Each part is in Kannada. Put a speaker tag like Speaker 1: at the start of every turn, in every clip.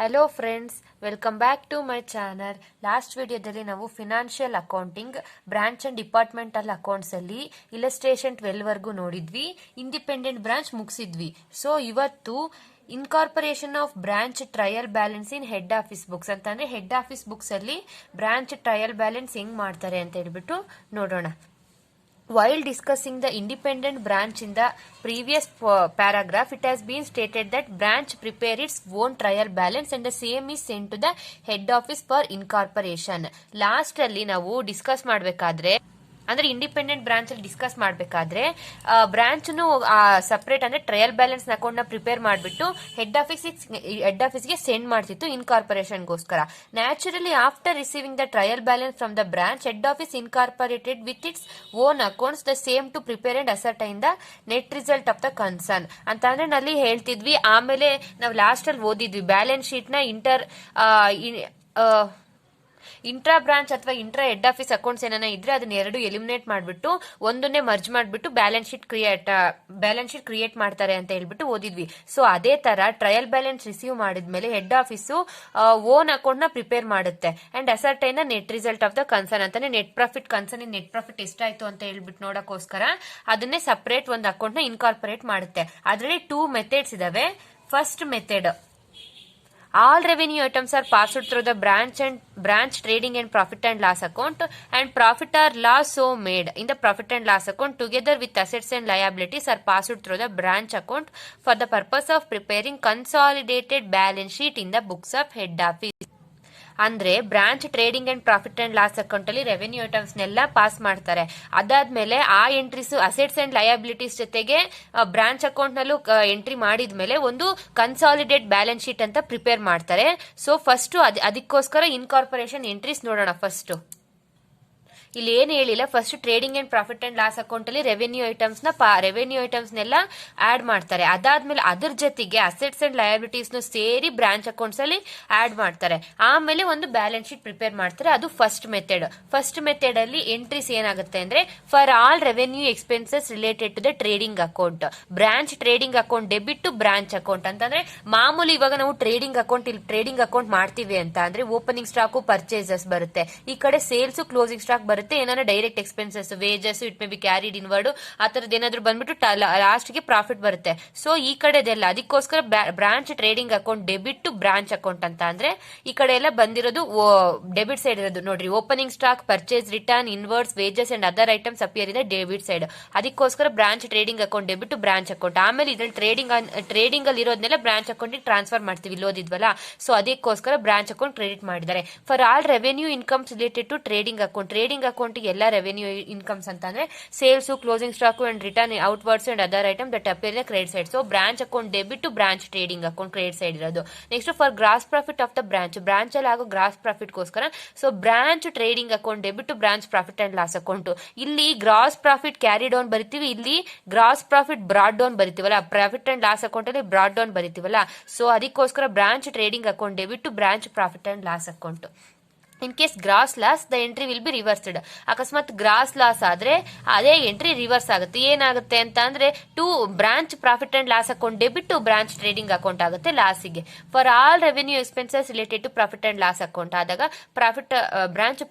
Speaker 1: Hello friends, welcome back to my channel. Last ವಿಡಿಯೋದಲ್ಲಿ ನಾವು financial accounting branch and departmental accounts ಅಲ್ಲಿ ಇಲಸ್ಟ್ರೇಷನ್ 12 ವರೆಗೂ ನೋಡಿದ್ವಿ. ಇಂಡಿಪೆಂಡೆಂಟ್ ಬ್ರಾಂಚ್ ಮುಗಿಸಿದ್ವಿ. ಸೊ ಇವತ್ತು incorporation of branch trial balance in head office books ಅಂತಂದ್ರೆ ಹೆಡ್ ಆಫೀಸ್ ಬುಕ್ಸ್ ಅಲ್ಲಿ ಬ್ರಾಂಚ್ ಟ್ರಯಲ್ ಬ್ಯಾಲೆನ್ಸ್ ಹೆಂಗ್ ಮಾಡ್ತಾರೆ ಅಂತ ಹೇಳ್ಬಿಟ್ಟು ನೋಡೋಣ. While discussing the independent branch in the previous paragraph, it has been stated that branch prepare its own trial balance and the same is sent to the head office for incorporation. Last ಅಲ್ಲಿ ನಾವು ಡಿಸ್ಕಸ್ ಮಾಡಬೇಕಾದ್ರೆ ಅಂದ್ರೆ ಇಂಡಿಪೆಂಡೆಂಟ್ ಬ್ರಾಂಚ್ ಅಲ್ಲಿ ಡಿಸ್ಕಸ್ ಮಾಡಬೇಕಾದ್ರೆ ಬ್ರಾಂಚ್ ಸಪರೇಟ್ ಅಂದ್ರೆ ಟ್ರಯಲ್ ಬ್ಯಾಲೆನ್ಸ್ ಅಕೌಂಟ್ ನ ಪ್ರಿಪೇರ್ ಮಾಡಿಬಿಟ್ಟು ಹೆಡ್ ಆಫೀಸ್ಗೆ ಸೆಂಡ್ ಮಾಡ್ತಿತ್ತು ಇನ್ಕಾರ್ಪೊರೇಷನ್ಗೋಸ್ಕರ. Naturally after receiving the trial balance from the branch, head office incorporated with its own accounts the same to prepare and ascertain the net result of the concern ಅಂತ ಅಂದ್ರೆ ನಲ್ಲಿ ಹೇಳ್ತಿದ್ವಿ. ಆಮೇಲೆ ನಾವು ಲಾಸ್ಟ್ ಅಲ್ಲಿ ಓದಿದ್ವಿ ಬ್ಯಾಲೆನ್ಸ್ ಶೀಟ್ ನ ಇಂಟ್ರಾ ಬ್ರಾಂಚ್ ಅಥವಾ ಇಂಟ್ರಾ ಹೆಡ್ ಆಫೀಸ್ ಅಕೌಂಟ್ಸ್ ಏನಾನ ಇದ್ರೆ ಅದನ್ನ ಎರಡು ಎಲಿಮಿನೇಟ್ ಮಾಡಿಬಿಟ್ಟು ಒಂದನ್ನೇ ಮರ್ಜ್ ಮಾಡಿಬಿಟ್ಟು ಬ್ಯಾಲೆನ್ಸ್ ಶೀಟ್ ಕ್ರಿಯೇಟ್ ಮಾಡ್ತಾರೆ ಅಂತ ಹೇಳ್ಬಿಟ್ಟು ಓದಿದ್ವಿ. ಸೊ ಅದೇ ತರ ಟ್ರಯಲ್ ಬ್ಯಾಲೆನ್ಸ್ ರಿಸೀವ್ ಮಾಡಿದ್ಮೇಲೆ ಹೆಡ್ ಆಫೀಸು ಓನ್ ಅಕೌಂಟ್ ನ ಪ್ರಿಪೇರ್ ಮಾಡುತ್ತೆ and ascertain net result of the concern ಅಂತಾನೆ net profit concern net profit ಎಷ್ಟಾಯ್ತು ಅಂತ ಹೇಳ್ಬಿಟ್ಟು ನೋಡಕ್ಕೋಸ್ಕರ ಅದನ್ನೇ ಸಪರೇಟ್ ಒಂದು ಅಕೌಂಟ್ ನ ಇನ್ಕಾರ್ಪೊರೇಟ್ ಮಾಡುತ್ತೆ. ಅದರಲ್ಲಿ 2 ಮೆಥಡ್ಸ್ ಇದಾವೆ. First method, all revenue items are passed through the branch trading and profit and loss account and profit or loss so made in the profit and loss account together with assets and liabilities are passed through the branch account for the purpose of preparing consolidated balance sheet in the books of head office. ಅಂದ್ರೆ branch trading and profit and loss account ಅಲ್ಲಿ ರೆವೆನ್ಯೂ ಐಟಮ್ಸ್ ನೆಲ್ಲ ಪಾಸ್ ಮಾಡ್ತಾರೆ. ಅದಾದ್ಮೇಲೆ ಆ ಎಂಟ್ರೀಸ್ ಅಸೆಟ್ಸ್ ಅಂಡ್ ಲಯಬಿಲಿಟೀಸ್ ಜೊತೆಗೆ ಬ್ರಾಂಚ್ ಅಕೌಂಟ್ ನಲ್ಲೂ ಎಂಟ್ರಿ ಮಾಡಿದ್ಮೇಲೆ ಒಂದು ಕನ್ಸಾಲಿಡೇಟ್ ಬ್ಯಾಲೆನ್ಸ್ ಶೀಟ್ ಅಂತ ಪ್ರಿಪೇರ್ ಮಾಡ್ತಾರೆ. ಸೊ ಫಸ್ಟ್ ಅದಕ್ಕೋಸ್ಕರ ಇನ್ಕಾರ್ಪೊರೇಷನ್ ಎಂಟ್ರೀಸ್ ನೋಡೋಣ. ಫಸ್ಟ್ ಇಲ್ಲಿ ಏನು ಹೇಳಿಲ್ಲ, first trading and profit and loss account ಅಲ್ಲಿ ರೆವೆನ್ಯೂ ಐಟಮ್ಸ್ ನೆಲ್ಲ ಆಡ್ ಮಾಡ್ತಾರೆ. ಅದಾದ್ಮೇಲೆ ಅದ್ರ ಜೊತೆಗೆ ಅಸೆಟ್ಸ್ ಅಂಡ್ ಲಯಬಿಲಿಟೀಸ್ ಸೇರಿ ಬ್ರಾಂಚ್ ಅಕೌಂಟ್ಸ್ ಅಲ್ಲಿ ಆಡ್ ಮಾಡ್ತಾರೆ. ಆಮೇಲೆ ಒಂದು ಬ್ಯಾಲೆನ್ಸ್ ಶೀಟ್ ಪ್ರಿಪೇರ್ ಮಾಡ್ತಾರೆ. ಅದು ಫಸ್ಟ್ ಮೆಥಡ್. ಫಸ್ಟ್ ಮೆಥಡ್ ಅಲ್ಲಿ ಎಂಟ್ರೀಸ್ ಏನಾಗುತ್ತೆ ಅಂದ್ರೆ for all revenue expenses related to the trading account, branch trading account debit to branch account ಅಂತಂದ್ರೆ ಮಾಮೂಲಿ ಇವಾಗ ನಾವು ಟ್ರೇಡಿಂಗ್ ಅಕೌಂಟ್ ಮಾಡ್ತೀವಿ ಅಂತ ಅಂದ್ರೆ ಓಪನಿಂಗ್ ಸ್ಟಾಕ್ ಪರ್ಚೇಸಸ್ ಬರುತ್ತೆ, ಈ ಕಡೆ ಸೇಲ್ಸ್ ಕ್ಲೋಸಿಂಗ್ ಸ್ಟಾಕ್ ಬರುತ್ತೆ, ಏನಾದ್ರು direct expenses wages it may be carried inward ಆ ತರದ್ ಏನಾದ್ರು ಬಂದ್ಬಿಟ್ಟು ಲಾಸ್ಟ್ ಗೆ ಪ್ರಾಫಿಟ್ ಬರುತ್ತೆ. ಸೊ ಈ ಕಡೆದೆಲ್ಲ ಅದಕ್ಕೋಸ್ಕರ branch trading account debit to branch account ಅಂತ ಅಂದ್ರೆ ಈ ಕಡೆ ಎಲ್ಲ ಬಂದಿರೋದು ಡೆಬಿಟ್ ಸೈಡ್ ಇರೋದು ನೋಡ್ರಿ. Opening stock purchase return inwards wages and other items appear ಇದೆ ಡೆಬಿಟ್ ಸೈಡ್. ಅದಕ್ಕೋಸ್ಕರ branch trading account debit to branch account. ಆಮೇಲೆ ಇದ್ರಲ್ಲಿ ಟ್ರೇಡಿಂಗ್ ಅಲ್ಲಿ ಇರೋದನ್ನೆಲ್ಲ ಬ್ರಾಂಚ್ ಅಕೌಂಟ್ ಟ್ರಾನ್ಸ್ಫರ್ ಮಾಡ್ತೀವಿ, ಇಲ್ಲಿ ಓದಿದ್ವಲ್ಲ. ಸೊ ಅದಕ್ಕೋಸ್ಕರ ಬ್ರಾಂಚ್ ಅಕೌಂಟ್ ಕ್ರೆಡಿಟ್ ಮಾಡಿದ್ದಾರೆ. For all revenue incomes related to trading account ಎಲ್ಲ ರೆವೆನ್ಯೂ ಇನ್ಕಮ್ಸ್ ಅಂತ ಅಂದ್ರೆ sales closing stock and return outwards and other item that appear in credit side. So branch account debit to branch trading account credit side ಇರೋದು. Next for gross profit of the branch ಅಲ್ಲಿ ಆಗೋ ಗ್ರಾಸ್ ಪ್ರಾಫಿಟ್ ಗೋಸ್ಕರ so branch trading account debit to branch profit and loss account. ಇಲ್ಲಿ ಗ್ರಾಸ್ ಪ್ರಾಫಿಟ್ ಕ್ಯಾರಿ ಡೌನ್ ಬರಿತೀವಿ, ಇಲ್ಲಿ ಗ್ರಾಸ್ ಪ್ರಾಫಿಟ್ ಬ್ರಾಡ್ ಡೌನ್ ಬರಿತೀವಲ್ಲ, ಪ್ರಾಫಿಟ್ ಅಂಡ್ ಲಾಸ್ ಅಕೌಂಟ್ ಅಲ್ಲಿ ಬ್ರಾಡ್ ಡೌನ್ ಬರಿತೀವಲ್ಲ. ಸೊ ಅದಕ್ಕೋಸ್ಕರ branch trading account debit to branch profit and loss account. In case gross loss the entry will be reversed. ಅಕಸ್ಮಾತ್ ಗ್ರಾಸ್ ಲಾಸ್ ಆದ್ರೆ ಅದೇ ಎಂಟ್ರಿ ರಿವರ್ಸ್ ಆಗುತ್ತೆ. ಏನಾಗುತ್ತೆ ಅಂತ ಅಂದ್ರೆ to branch profit and loss account debit to branch trading account ಆಗುತ್ತೆ ಲಾಸಿಗೆ. For all revenue expenses related to profit and loss account ಆದಾಗ branch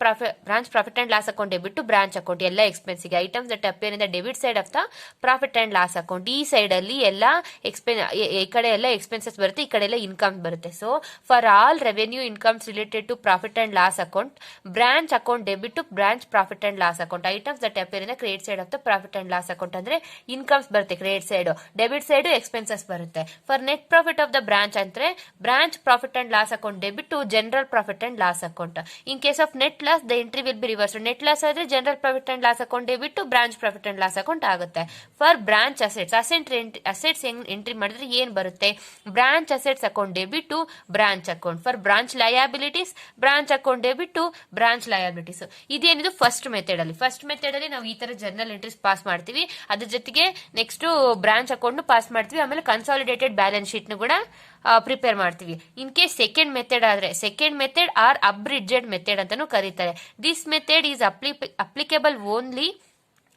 Speaker 1: profit and loss account debit to branch account ಎಲ್ಲ ಎಕ್ಸ್ಪೆನ್ಸಿಗೆ items that appear in the debit side of the profit and loss account. ಈ ಸೈಡ್ ಅಲ್ಲಿ ಎಲ್ಲ ಈ ಕಡೆ ಎಲ್ಲ ಎಕ್ಸ್ಪೆನ್ಸಸ್ ಬರುತ್ತೆ, ಈ ಕಡೆ ಎಲ್ಲ ಇನ್ಕಮ್ ಬರುತ್ತೆ. So for all revenue incomes related to profit and loss account, branch account debit to branch profit and loss account, items that appear in the credit side of the profit and loss account ಅಂದ್ರೆ ಇನ್ಕಮ್ಸ್ ಬರುತ್ತೆ credit side, debit side expenses ಬರುತ್ತೆ. For net profit of the branch ಅಂದ್ರೆ branch profit and loss account debit to general profit and loss account. In case of net loss the entry will be reverse. Net loss ಆದ್ರೆ general profit and loss account debit to branch profit and loss account ಆಗುತ್ತೆ. ಫಾರ್ ಬ್ರಾಂಚ್ ಅಸೆಟ್ಸ್ ಎಂಟ್ರಿ ಮಾಡಿದ್ರೆ ಏನ್ ಬರುತ್ತೆ, branch assets account debit to branch account. For branch liabilities branch account debit to branch liabilities. ಇದೇನಿದು ಫಸ್ಟ್ ಮೆಥಡ್ ಅಲ್ಲಿ ನಾವು ಈ ತರ ಜರ್ನಲ್ ಎಂಟ್ರೀಸ್ ಪಾಸ್ ಮಾಡ್ತೀವಿ, ಅದ್ರ ಜೊತೆಗೆ ನೆಕ್ಸ್ಟ್ ಬ್ರಾಂಚ್ ಅಕೌಂಟ್ ಪಾಸ್ ಮಾಡ್ತೀವಿ, ಆಮೇಲೆ ಕನ್ಸಾಲಿಡೇಟೆಡ್ ಬ್ಯಾಲೆನ್ಸ್ ಶೀಟ್ ಕೂಡ ಪ್ರಿಪೇರ್ ಮಾಡ್ತೀವಿ. ಇನ್ ಕೇಸ್ ಸೆಕೆಂಡ್ ಮೆಥಡ್ ಆದ್ರೆ ಸೆಕೆಂಡ್ ಮೆಥಡ್ ಆರ್ ಅಬ್ರಿಡ್ಜೆಡ್ ಮೆಥಡ್ ಅಂತಾನು ಕರೀತಾರೆ. This method is applicable only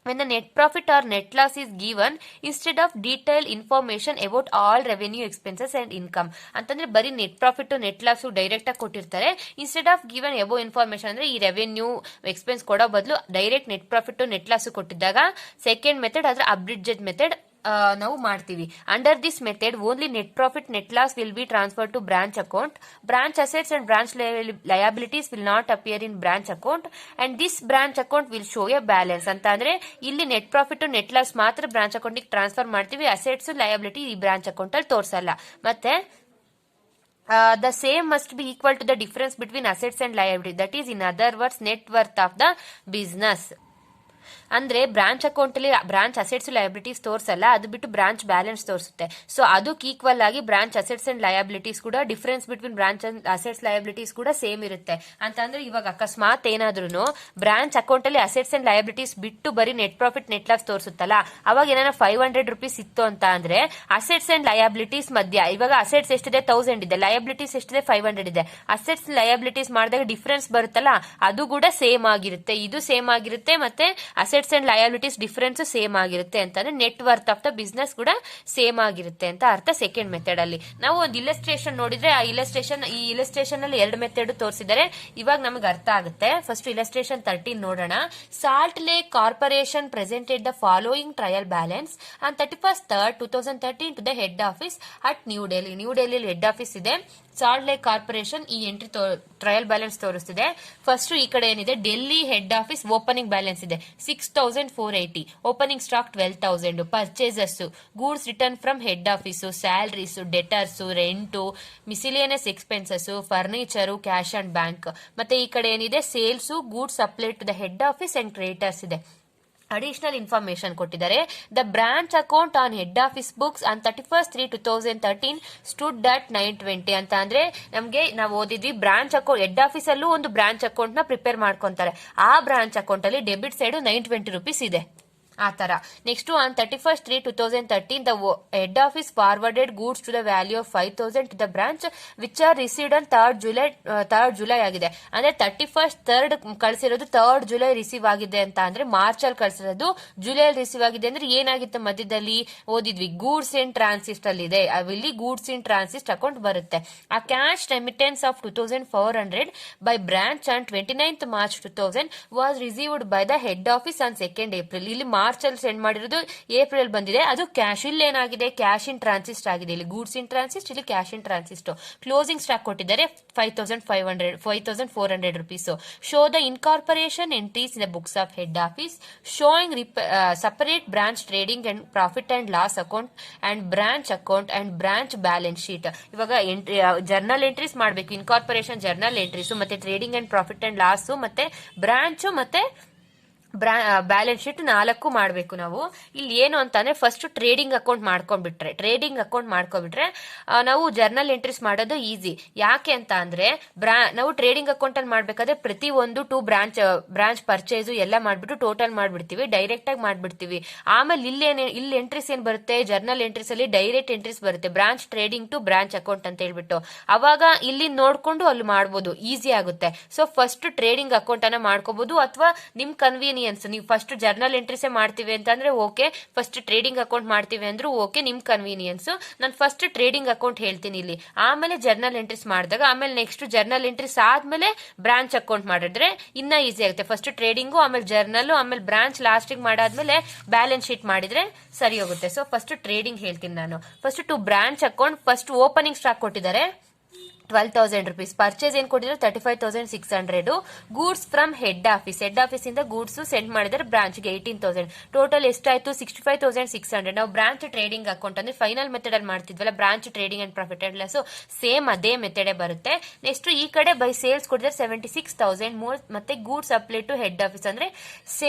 Speaker 1: when the net profit or net loss is given instead of detailed information about all revenue expenses and income ಅಂತಂದ್ರೆ ಬರೀ net profit net loss direct ಆಗಿ ಕೊಟ್ಟಿರ್ತಾರೆ. Instead of given above information ಅಂದ್ರೆ ಈ ರೆವೆನ್ಯೂ ಎಕ್ಸ್ಪೆನ್ಸ್ ಕೊಡೋ ಬದಲು direct net profit net loss ಕೊಟ್ಟಿದ್ದಾಗ ಸೆಕೆಂಡ್ ಮೆಥಡ್ ಅದ್ರ ಅಬ್ರಿಡ್ಜೆಡ್ ಮೆಥಡ್ ನಾವು ಮಾಡ್ತೀವಿ. Under this method only net profit net loss will be transfer to branch account. Branch assets and branch liabilities will not appear in branch account and this branch account will show a balance ಅಂತ ಅಂದ್ರೆ ಇಲ್ಲಿ ನೆಟ್ ಪ್ರಾಫಿಟ್ ನೆಟ್ ಲಾಸ್ ಮಾತ್ರ ಬ್ರಾಂಚ್ ಅಕೌಂಟ್ ಟ್ರಾನ್ಸ್ಫರ್ ಮಾಡ್ತೀವಿ. ಅಸೆಟ್ಸ್ ಲಯಬಿಲಿಟಿ ಈ ಬ್ರಾಂಚ್ ಅಕೌಂಟ್ ಅಲ್ಲಿ ತೋರಿಸಲ್ಲ. ಮತ್ತೆ the same must be equal to the difference between assets and liability, that is in other words net worth of the business. ಅಂದ್ರೆ ಬ್ರಾಂಚ್ ಅಕೌಂಟ್ ಅಲ್ಲಿ ಬ್ರಾಂಚ್ ಅಸೆಟ್ಸ್ ಲಯಬಿಲಿಟೀಸ್ ತೋರಿಸಲ್ಲ, ಅದು ಬಿಟ್ಟು ಬ್ರಾಂಚ್ ಬ್ಯಾಲೆನ್ಸ್ ತೋರಿಸುತ್ತೆ. ಸೊ ಅದಕ್ಕೆ ಈಕ್ವಲ್ ಆಗಿ ಬ್ರಾಂಚ್ ಅಸೆಟ್ಸ್ ಅಂಡ್ ಲಯಬಿಲಿಟೀಸ್ ಕೂಡ difference between branch and assets liabilities ಕೂಡ ಸೇಮ್ ಇರುತ್ತೆ. ಅಂತಂದ್ರೆ ಇವಾಗ ಅಕಸ್ಮಾತ್ ಏನಾದ್ರೂ ಬ್ರಾಂಚ್ ಅಕೌಂಟ್ ಅಲ್ಲಿ ಅಸೆಟ್ಸ್ ಅಂಡ್ ಲಯಬಿಲಿಟೀಸ್ ಬಿಟ್ಟು ಬರೀ ನೆಟ್ ಪ್ರಾಫಿಟ್ ನೆಟ್ ಲಾಸ್ ತೋರಿಸುತ್ತಲ್ಲ, ಅವಾಗ ಏನಾರ 500 ರೂಪೀಸ್ ಇತ್ತು ಅಂತ ಅಂದ್ರೆ ಅಸೆಟ್ಸ್ ಅಂಡ್ ಲಯಬಿಲಿಟೀಸ್ ಮಧ್ಯ ಇವಾಗ ಅಸೆಟ್ಸ್ ಎಷ್ಟಿದೆ 1000 ಇದೆ, ಲಯಬಿಲಿಟೀಸ್ ಎಷ್ಟಿದೆ 500 ಇದೆ. ಅಸೆಟ್ಸ್ ಲಯಬಿಲಿಟೀಸ್ ಮಾಡಿದಾಗ ಡಿಫರೆನ್ಸ್ ಬರುತ್ತಲ್ಲ, ಅದು ಕೂಡ ಸೇಮ್ ಆಗಿರುತ್ತೆ, ಇದು ಸೇಮ್ ಆಗಿರುತ್ತೆ, ಮತ್ತೆ assets and liabilities difference same ಆಗಿರುತ್ತೆ ಅಂತಂದ್ರೆ net worth of the business ಕೂಡ ಸೇಮ್ ಆಗಿರುತ್ತೆ ಅಂತ ಅರ್ಥ. ಸೆಕೆಂಡ್ ಮೆಥಡ್ ಅಲ್ಲಿ ನಾವು ಒಂದು ಇಲಸ್ಟ್ರೇಷನ್ ನೋಡಿದ್ರೆ ಈ ಇಲಸ್ಟ್ರೇಷನ್ ಅಲ್ಲಿ 2 ಮೆಥಡ್ ತೋರಿಸಿದರೆ ಇವಾಗ ನಮಗೆ ಅರ್ಥ ಆಗುತ್ತೆ. ಫಸ್ಟ್ ಇಲಸ್ಟ್ರೇಷನ್ 13 ನೋಡೋಣ. Salt Lake corporation presented the following trial balance on 31st, 2013 to the head office at New Delhi. New Delhi head office ಇದೆ. ಸಾಲ್ಟ್ ಲೇಕ್ ಕಾರ್ಪೊರೇಷನ್ ಈ ಎಂಟ್ರಿ ಟ್ರಯಲ್ ಬ್ಯಾಲೆನ್ಸ್ ತೋರಿಸ್ತಿದೆ. ಫಸ್ಟ್ ಈ ಕಡೆ ಏನಿದೆ Delhi head office opening balance ಇದೆ 6480, opening stock 12000, purchases goods return from head office, salaries, debtors, rent, miscellaneous expenses, furniture, cash and bank. ಮತ್ತೆ ಈ ಕಡೆ ಏನಿದೆ sales goods supply to the head office and creditors ಇದೆ. ಅಡಿಷನಲ್ ಇನ್ಫಾರ್ಮೇಶನ್ ಕೊಟ್ಟಿದ್ದಾರೆ. The branch account on head office books on 31st, 3, 2013 stood at 920 ಅಂತ ಅಂದ್ರೆ ನಮ್ಗೆ ನಾವು ಓದಿದ್ವಿ ಬ್ರಾಂಚ್ ಅಕೌಂಟ್ ಹೆಡ್ ಆಫೀಸ್ ಅಲ್ಲೂ ಒಂದು ಬ್ರಾಂಚ್ ಅಕೌಂಟ್ ನ ಪ್ರಿಪೇರ್ ಮಾಡ್ಕೊಂತಾರೆ. ಆ ಬ್ರಾಂಚ್ ಅಕೌಂಟ್ ಅಲ್ಲಿ ಡೆಬಿಟ್ ಸೈಡ್ 920 ರೂಪೀಸ್ ಇದೆ. ಆ ತರ next on 31st, 3, 2013 the head office forwarded goods to the value of 5000 to the branch which are received on 3rd July ಆಗಿದೆ. ಅಂದ್ರೆ 31st 3rd ಕಳಿಸಿರೋದು 3rd July receive ಆಗಿದೆ ಅಂತ ಅಂದ್ರೆ ಮಾರ್ಚ್ ಅಲ್ಲಿ ಕಳಿಸಿರೋದು ಜುಲೈ ಅಲ್ಲಿ ರಿಸೀವ್ ಆಗಿದೆ. ಅಂದ್ರೆ ಏನಾಗಿತ್ತು ಮಧ್ಯದಲ್ಲಿ ಓದಿದ್ವಿ ಗೂಡ್ಸ್ ಇನ್ ಟ್ರಾನ್ಸಿಸ್ಟ್ ಅಲ್ಲಿ ಇದೆ, ಇಲ್ಲಿ ಗೂಡ್ಸ್ ಇನ್ ಟ್ರಾನ್ಸಿಸ್ಟ್ ಅಕೌಂಟ್ ಬರುತ್ತೆ. ಆ cash remittance of 2400 by branch on 29th March 2000 was received by the head office on 2nd April. ಇಲ್ಲಿ ಮಾರ್ಚ್ ಅಲ್ಲಿ ಸೆಂಡ್ ಮಾಡಿರೋದು ಏಪ್ರಿಲ್ ಬಂದಿದೆ, ಅದು ಕ್ಯಾಶ್. ಇಲ್ಲಿ ಏನಾಗಿದೆ ಕ್ಯಾಶ್ ಇನ್ ಟ್ರಾನ್ಸಿಸ್ಟ್ ಆಗಿದೆ. ಇಲ್ಲಿ ಗೂಡ್ಸ್ ಇನ್ ಟ್ರಾನ್ಸಿಸ್ಟ್, ಇಲ್ಲಿ ಕ್ಯಾಶ್ ಇನ್ ಟ್ರಾನ್ಸಿಸ್ಟ್. ಕ್ಲೋಸಿಂಗ್ ಸ್ಟಾಕ್ ಕೊಟ್ಟಿದ್ದಾರೆ 5400 rupees. Show the incorporation entries in the books of head office showing separate branch trading and profit and loss account and branch account and branch balance sheet. ಇವಾಗ ಜರ್ನಲ್ ಎಂಟ್ರೀಸ್ ಮಾಡಬೇಕು, ಇನ್ಕಾರ್ಪೊರೇಷನ್ ಜರ್ನಲ್ ಎಂಟ್ರೀಸ್, ಮತ್ತೆ trading and profit and loss, ಮತ್ತೆ ಬ್ರಾಂಚ್, ಮತ್ತೆ ಬ್ಯಾಲೆನ್ಸ್ ಶೀಟ್ 4 ಮಾಡಬೇಕು ನಾವು. ಇಲ್ಲಿ ಏನು ಅಂತಂದ್ರೆ ಫಸ್ಟ್ ಟ್ರೇಡಿಂಗ್ ಅಕೌಂಟ್ ಮಾಡ್ಕೊಂಡ್ಬಿಟ್ರೆ ನಾವು ಜರ್ನಲ್ ಎಂಟ್ರೀಸ್ ಮಾಡೋದು ಈಸಿ. ಯಾಕೆ ಅಂತ ಅಂದ್ರೆ ನಾವು ಟ್ರೇಡಿಂಗ್ ಅಕೌಂಟ್ ಅಲ್ಲಿ ಮಾಡ್ಬೇಕಾದ್ರೆ ಪ್ರತಿ ಒಂದು 2 ಬ್ರಾಂಚ್ ಪರ್ಚೇಸ್ ಎಲ್ಲ ಮಾಡ್ಬಿಟ್ಟು ಟೋಟಲ್ ಮಾಡ್ಬಿಡ್ತೀವಿ, ಡೈರೆಕ್ಟ್ ಆಗಿ ಮಾಡ್ಬಿಡ್ತೀವಿ. ಆಮೇಲೆ ಇಲ್ಲಿ ಎಂಟ್ರೀಸ್ ಏನ್ ಬರುತ್ತೆ ಜರ್ನಲ್ ಎಂಟ್ರೀಸ್ ಅಲ್ಲಿ ಡೈರೆಕ್ಟ್ ಎಂಟ್ರೀಸ್ ಬರುತ್ತೆ, branch trading to branch account ಅಂತ ಹೇಳ್ಬಿಟ್ಟು. ಅವಾಗ ಇಲ್ಲಿ ನೋಡ್ಕೊಂಡು ಅಲ್ಲಿ ಮಾಡ್ಬೋದು, ಈಸಿ ಆಗುತ್ತೆ. ಸೊ ಫಸ್ಟ್ ಟ್ರೇಡಿಂಗ್ ಅಕೌಂಟ್ ಅನ್ನ ಮಾಡ್ಕೋಬಹುದು, ಅಥವಾ ನಿಮ್ ಕನ್ವೀನಿಯನ್ಸ್ ನೀವು ಫಸ್ಟ್ ಜರ್ನಲ್ ಎಂಟ್ರೀಸೇ ಮಾಡ್ತೀವಿ ಅಂತಂದ್ರೆ ಓಕೆ, ಫಸ್ಟ್ ಟ್ರೇಡಿಂಗ್ ಅಕೌಂಟ್ ಮಾಡ್ತೀವಿ ಅಂದ್ರೂ ಓಕೆ, ನಿಮ್ ಕನ್ವೀನಿಯನ್ಸ್. ನಾನು ಫಸ್ಟ್ ಟ್ರೇಡಿಂಗ್ ಅಕೌಂಟ್ ಹೇಳ್ತೀನಿ ಇಲ್ಲಿ, ಆಮೇಲೆ ಜರ್ನಲ್ ಎಂಟ್ರೀಸ್ ಮಾಡಿದಾಗ ಆಮೇಲೆ ನೆಕ್ಸ್ಟ್ ಜರ್ನಲ್ ಎಂಟ್ರೀಸ್ ಆದ್ಮೇಲೆ ಬ್ರಾಂಚ್ ಅಕೌಂಟ್ ಮಾಡಿದ್ರೆ ಇನ್ನ ಈಸಿ ಆಗುತ್ತೆ. ಫಸ್ಟ್ ಟ್ರೇಡಿಂಗು, ಆಮೇಲೆ ಜರ್ನಲ್, ಆಮೇಲೆ ಬ್ರಾಂಚ್ ಲಾಸ್ಟಿಗೆ ಮಾಡಾದ್ಮೇಲೆ ಬ್ಯಾಲೆನ್ಸ್ ಶೀಟ್ ಮಾಡಿದ್ರೆ ಸರಿ ಹೋಗುತ್ತೆ. ಸೊ ಫಸ್ಟ್ ಟ್ರೇಡಿಂಗ್ ಹೇಳ್ತೀನಿ ನಾನು. First to branch account first opening stock ಕೊಟ್ಟಿದ್ದಾರೆ 12,000 ರೂಪೀಸ್. ಪರ್ಚೇಸ್ ಏನ್ ಕೊಟ್ಟಿದ್ರು 35,600. ಗೂಡ್ಸ್ ಫ್ರಮ್ ಹೆಡ್ ಆಫೀಸ್ ಇಂದ ಗೂಡ್ಸ್ ಸೆಂಡ್ ಮಾಡಿದ್ರೆ ಬ್ರಾಂಚ್ಗೆ 18,000. ಟೋಟಲ್ ಎಷ್ಟಾಯ್ತು 65,600. ನಾವು ಬ್ರಾಂಚ್ ಟ್ರೇಡಿಂಗ್ ಅಕೌಂಟ್ ಅಂದ್ರೆ ಫೈನಲ್ ಮೆಥಡ್ ಅಲ್ಲಿ ಮಾಡ್ತಿದ್ವಲ್ಲ branch trading and profit and loss, same ಅದೇ ಮೆಥಡ್ ಬರುತ್ತೆ. ನೆಕ್ಸ್ಟ್ ಈ ಕಡೆ ಬೈ ಸೇಲ್ಸ್ ಕೊಟ್ಟಿದ್ರೆ 76,000 ಮತ್ತೆ goods supply to head office ಅಂದ್ರೆ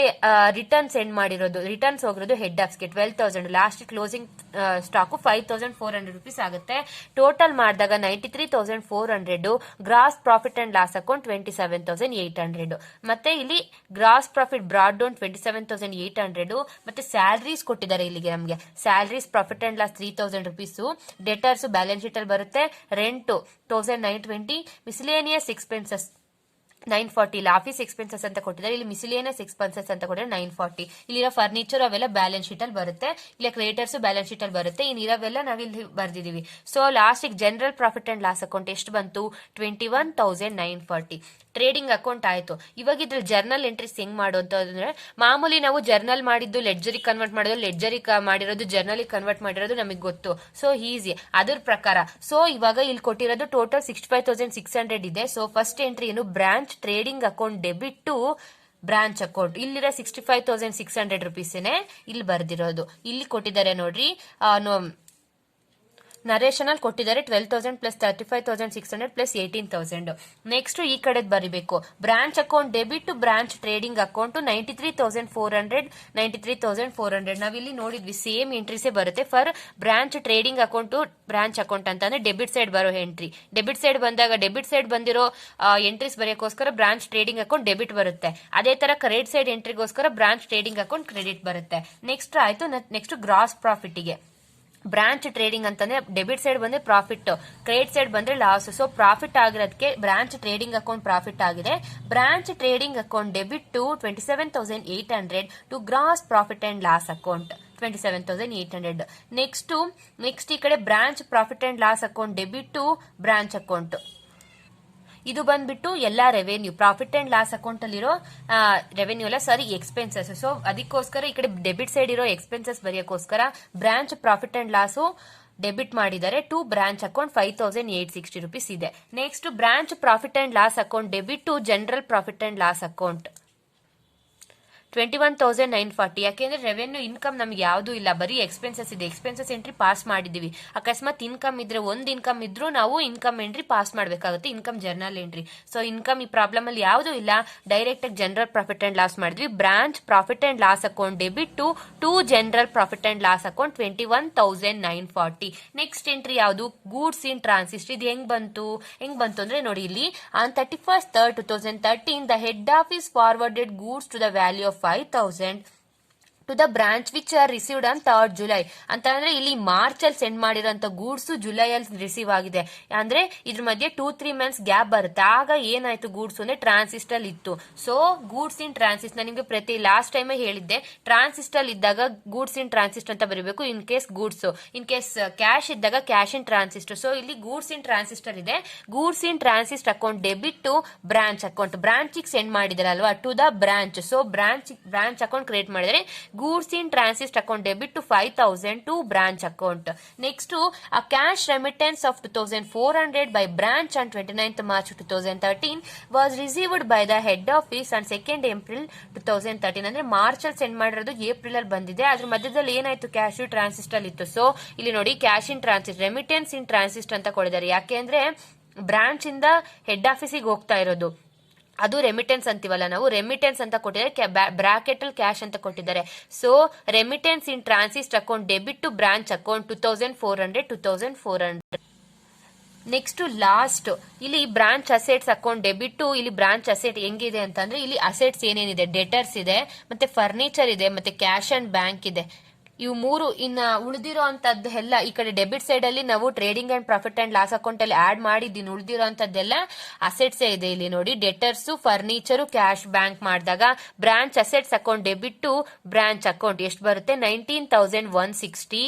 Speaker 1: ರಿಟರ್ನ್ ಸೆಂಡ್ ಮಾಡಿರೋದು, ರಿಟರ್ನ್ಸ್ ಹೋಗಿರೋದು ಹೆಡ್ ಆಫೀಸ್ಗೆ 12,000. ಲಾಸ್ಟ್ ಕ್ಲೋಸಿಂಗ್ ಸ್ಟಾಕ್ 5,400 ರೂಪೀಸ್ ಆಗುತ್ತೆ. ಟೋಟಲ್ ಮಾಡಿದಾಗ 93,400. Gross profit and loss account 27,800. ಮತ್ತೆ ಇಲ್ಲಿ ಗ್ರಾಸ್ ಪ್ರಾಫಿಟ್ ಬ್ರಾಡ್ ಡೌನ್ 27,800. ಮತ್ತೆ ಸ್ಯಾಲರೀಸ್ ಕೊಟ್ಟಿದ್ದಾರೆ ಇಲ್ಲಿಗೆ ನಮಗೆ. Salaries profit and loss 3,000 rupees. Debtors balance sheet ಅಲ್ಲಿ ಬರುತ್ತೆ. ರೆಂಟ್ 1,920. ಮಿಸ್ಲೇನಿಯಸ್ ಎಕ್ಸ್ಪೆನ್ಸಸ್ 940 ಇಲ್ಲಿ ಆಫೀಸ್ ಎಕ್ಸ್ಪೆನ್ಸಸ್ ಅಂತ ಕೊಟ್ಟಿದ್ದಾರೆ, ಇಲ್ಲಿ ಮಿಸಿಲಿಯನಸ್ ಎಕ್ಸ್ಪೆನ್ಸಸ್ ಅಂತ ಕೊಟ್ಟಿದ್ದಾರೆ 940. ಇಲ್ಲಿರೋ ಫರ್ನಿಚರ್ ಅವೆಲ್ಲ ಬ್ಯಾಲೆನ್ಸ್ ಶೀಟ್ ಅಲ್ಲಿ ಬರುತ್ತೆ, ಇಲ್ಲಿ ಕ್ರಿಯೇಟರ್ಸ್ ಬ್ಯಾಲೆನ್ಸ್ ಶೀಟ್ ಅಲ್ಲಿ ಬರುತ್ತೆ, ಇನ್ನಿರೋವೆಲ್ಲ ನಾವಿಲ್ಲಿ ಬರ್ದಿದೀವಿ. So last general profit and loss account ಎಷ್ಟು ಬಂತು 21,940. ಟ್ರೇಡಿಂಗ್ ಅಕೌಂಟ್ ಆಯ್ತು. ಇವಾಗ ಇದ್ರಲ್ಲಿ ಜರ್ನಲ್ ಎಂಟ್ರೀಸ್ ಹೆಂಗ್ ಮಾಡೋದಂದ್ರೆ ಮಾಮೂಲಿ ನಾವು ಜರ್ನಲ್ ಮಾಡಿದ್ದು ಲೆಡ್ಜರಿಗೆ ಕನ್ವರ್ಟ್ ಮಾಡೋದು, ಲೆಡ್ಜರಿಗೆ ಮಾಡಿರೋದು ಜರ್ನಲಿಗೆ ಕನ್ವರ್ಟ್ ಮಾಡಿರೋದು ನಮಗೆ ಗೊತ್ತು. ಸೊ ಈಸಿ ಅದ್ರ ಪ್ರಕಾರ. ಸೊ ಇವಾಗ ಇಲ್ಲಿ ಕೊಟ್ಟಿರೋದು ಟೋಟಲ್ 65,600 ಇದೆ. ಸೊ ಫಸ್ಟ್ ಎಂಟ್ರಿ ಏನು branch trading account debit to branch account. ಇಲ್ಲಿರೋ 65,600 ರುಪೀಸ್ನೇ ಇಲ್ಲಿ ಬರ್ದಿರೋದು. ಇಲ್ಲಿ ಕೊಟ್ಟಿದ್ದಾರೆ ನೋಡ್ರಿ, ನರೇಶನ್ ಅಲ್ಲಿ ಕೊಟ್ಟಿದ್ದಾರೆ 12,000 ಪ್ಲಸ್ 35,600 ಪ್ಲಸ್ 18,000. ನೆಕ್ಸ್ಟ್ ಈ ಕಡೆ ಬರೀಬೇಕು, branch account debit to branch trading account 93,400. ನಾವಿಲ್ಲಿ ನೋಡಿದ್ವಿ ಸೇಮ್ ಎಂಟ್ರೀಸೇ ಬರುತ್ತೆ for branch trading account to branch account ಅಂತಂದ್ರೆ ಡೆಬಿಟ್ ಸೈಡ್ ಬರೋ ಎಂಟ್ರಿ. ಡೆಬಿಟ್ ಸೈಡ್ ಬಂದಾಗ ಡೆಬಿಟ್ ಸೈಡ್ ಬಂದಿರೋ ಎಂಟ್ರೀಸ್ ಬರೆಯೋಕೋಸ್ಕರ ಬ್ರಾಂಚ್ ಟ್ರೇಡಿಂಗ್ ಅಕೌಂಟ್ ಡೆಬಿಟ್ ಬರುತ್ತೆ. ಅದೇ ತರ ಕ್ರೆಡಿಟ್ ಸೈಡ್ ಎಂಟ್ರಿಗೋಸ್ಕರ ಬ್ರಾಂಚ್ ಟ್ರೇಡಿಂಗ್ ಅಕೌಂಟ್ ಕ್ರೆಡಿಟ್ ಬರುತ್ತೆ. ನೆಕ್ಸ್ಟ್ ಆಯ್ತು. ನೆಕ್ಸ್ಟ್ ಗ್ರಾಸ್ ಪ್ರಾಫಿಟ್ ಗೆ ಬ್ರಾಂಚ್ ಟ್ರೇಡಿಂಗ್ ಅಂತಂದ್ರೆ ಡೆಬಿಟ್ ಸೈಡ್ ಬಂದ್ರೆ ಪ್ರಾಫಿಟ್, ಕ್ರೆಡಿಟ್ ಸೈಡ್ ಬಂದ್ರೆ ಲಾಸ್. ಸೊ ಪ್ರಾಫಿಟ್ ಆಗಿರೋದಕ್ಕೆ ಬ್ರಾಂಚ್ ಟ್ರೇಡಿಂಗ್ ಅಕೌಂಟ್ ಪ್ರಾಫಿಟ್ ಆಗಿದೆ. Branch trading account debit to 27,800 to gross profit and loss account 27,800. Next ಈ ಕಡೆ branch profit and loss account debit to branch account. ಇದು ಬಂದ್ಬಿಟ್ಟು ಎಲ್ಲಾ revenue profit and loss account ಅಲ್ಲಿರೋ ರೆವೆನ್ಯೂ ಅಲ್ಲ, ಸಾರಿ ಎಕ್ಸ್ಪೆನ್ಸಸ್. ಸೊ ಅದಕ್ಕೋಸ್ಕರ ಈ ಕಡೆ ಡೆಬಿಟ್ ಸೈಡ್ ಇರೋ ಎಕ್ಸ್ಪೆನ್ಸಸ್ ಬರೆಯೋಕೋಸ್ಕರ branch profit and loss debit ಮಾಡಿದ್ದಾರೆ ಟು ಬ್ರಾಂಚ್ ಅಕೌಂಟ್ 5,860 ರುಪೀಸ್ ಇದೆ. Next branch profit and loss account debit to general profit and loss account 21,940. ಯಾಕೆಂದ್ರೆ ರೆವೆನ್ಯೂ ಇನ್ಕಮ್ ನಮ್ಗೆ ಯಾವ್ದು ಇಲ್ಲ, ಬರೀ ಎಕ್ಸ್ಪೆನ್ಸಸ್ ಇದೆ. ಎಕ್ಸ್ಪೆನ್ಸಸ್ ಎಂಟ್ರಿ ಪಾಸ್ ಮಾಡಿದೀವಿ. ಅಕಸ್ಮಾತ್ ಇನ್ಕಮ್ ಇದ್ರೆ ಒಂದ್ ಇನ್ಕಮ್ ಇದ್ರೂ ನಾವು ಇನ್ಕಮ್ ಎಂಟ್ರಿ ಪಾಸ್ ಮಾಡ್ಬೇಕಾಗುತ್ತೆ, income journal entry. So income ಈ ಪ್ರಾಬ್ಲಮ್ ಅಲ್ಲಿ ಯಾವ್ದು ಇಲ್ಲ, ಡೈರೆಕ್ಟ್ ಆಗಿ ಜನರಲ್ ಪ್ರಾಫಿಟ್ ಅಂಡ್ ಲಾಸ್ ಮಾಡಿದ್ವಿ. Branch profit and loss account debit to general profit and loss account 21,940. Next entry ಯಾವುದು ಗೂಡ್ಸ್ ಇನ್ ಟ್ರಾನ್ಸಿಸ್ಟ್. ಇದು ಹೆಂಗ್ ಬಂತು ಅಂದ್ರೆ ನೋಡಿ ಇಲ್ಲಿ on 31st 3rd 2013 the head office forwarded goods to the value of 5,000 to the branch which are received on 3rd July. ಅಂತ ಅಂದ್ರೆ ಇಲ್ಲಿ ಮಾರ್ಚ್ ಅಲ್ಲಿ ಸೆಂಡ್ ಮಾಡಿರೋಂತ ಗೂಡ್ಸ್ ಜುಲೈ ಅಲ್ಲಿ ರಿಸೀವ್ ಆಗಿದೆ. ಅಂದ್ರೆ ಇದ್ರ ಮಧ್ಯೆ 2-3 months ಗ್ಯಾಪ್ ಬರುತ್ತೆ. ಆಗ ಏನಾಯ್ತು ಗೂಡ್ಸ್ ಅಂದ್ರೆ ಟ್ರಾನ್ಸಿಸ್ಟ್ ಅಲ್ಲಿ ಇತ್ತು. ಸೊ ಗೂಡ್ಸ್ ಇನ್ ಟ್ರಾನ್ಸಿಸ್ಟ್ ನಾನು ನಿಮಗೆ ಪ್ರತಿ ಲಾಸ್ಟ್ ಟೈಮ್ ಹೇಳಿದ್ದೆ, ಟ್ರಾನ್ಸಿಸ್ಟ್ ಅಲ್ಲಿ ಇದ್ದಾಗ ಗೂಡ್ಸ್ ಇನ್ ಟ್ರಾನ್ಸಿಸ್ಟ್ ಅಂತ ಬರೀಬೇಕು. In case goods, in case cash ಇದ್ದಾಗ ಕ್ಯಾಶ್ ಇನ್ ಟ್ರಾನ್ಸಿಸ್ಟ್. ಸೊ ಇಲ್ಲಿ ಗೂಡ್ಸ್ ಇನ್ ಟ್ರಾನ್ಸಿಸ್ಟ್ ಅಲ್ಲಿ ಇದೆ. Goods in transit account debit to branch account. Branch send ಮಾಡಿದಾರಲ್ವಾ to the branch. So branch account create ಮಾಡಿದರೆ goods in transit account debit to 5,000 to branch account. Next to a cash remittance of 2,400 by branch on 29th March 2013 was received by the head office on 2nd April 2013. ಅಂದ್ರೆ ಮಾರ್ಚ್ ಅಲ್ಲಿ ಸೆಂಡ್ ಮಾಡಿರೋದು ಏಪ್ರಿಲ್ ಅಲ್ಲಿ ಬಂದಿದೆ. ಅದ್ರ ಮಧ್ಯದಲ್ಲಿ ಏನಾಯ್ತು ಕ್ಯಾಶ್ ಟ್ರಾನ್ಸಿಸ್ಟ್ ಅಲ್ಲಿ ಇತ್ತು. ಸೊ ಇಲ್ಲಿ ನೋಡಿ cash in ಟ್ರಾನ್ಸಿಸ್ಟ್, remittance in transit ಅಂತ ಕೊಡಿದ್ದಾರೆ. ಯಾಕೆಂದ್ರೆ ಬ್ರಾಂಚ್ ಇಂದ ಹೆಡ್ ಆಫೀಸಿಗೆ ಹೋಗ್ತಾ ಇರೋದು ಅದು ರೆಮಿಟೆನ್ಸ್ ಅಂತೀವಲ್ಲ ನಾವು, ರೆಮಿಟೆನ್ಸ್ ಅಂತ ಕೊಟ್ಟಿದ್ದಾರೆ. ಬ್ರಾಕೆಟ್ ಅಲ್ಲಿ ಕ್ಯಾಶ್ ಅಂತ ಕೊಟ್ಟಿದ್ದಾರೆ. So remittance in transit account debit to branch account 2,400. Next last ಇಲ್ಲಿ branch assets account debit to. ಇಲ್ಲಿ ಬ್ರಾಂಚ್ ಅಸೆಟ್ ಹೆಂಗಿದೆ ಅಂತಂದ್ರೆ ಇಲ್ಲಿ ಅಸೆಟ್ಸ್ ಏನೇನಿದೆ, ಡೆಟರ್ಸ್ ಇದೆ, ಮತ್ತೆ ಫರ್ನಿಚರ್ ಇದೆ, ಮತ್ತೆ ಕ್ಯಾಶ್ ಅಂಡ್ ಬ್ಯಾಂಕ್ ಇದೆ. ಇವು ಮೂರು. ಇನ್ನ ಉಳಿದಿರೋ ಅಂತದ್ದು ಎಲ್ಲ ಈ ಕಡೆ ಡೆಬಿಟ್ ಸೈಡ್ ಅಲ್ಲಿ ನಾವು trading and profit and loss account ಅಲ್ಲಿ ಆಡ್ ಮಾಡಿದ್ದೀನಿ. ಉಳಿದಿರೋ ಅಂತದ್ದೆಲ್ಲ ಅಸೆಟ್ಸ್ ಇದೆ. ಇಲ್ಲಿ ನೋಡಿ ಡೆಟರ್ಸ್, ಫರ್ನಿಚರ್, ಕ್ಯಾಶ್, ಬ್ಯಾಂಕ್ ಮಾಡಿದಾಗ branch assets account debit to branch account ಎಷ್ಟು ಬರುತ್ತೆ 19,160.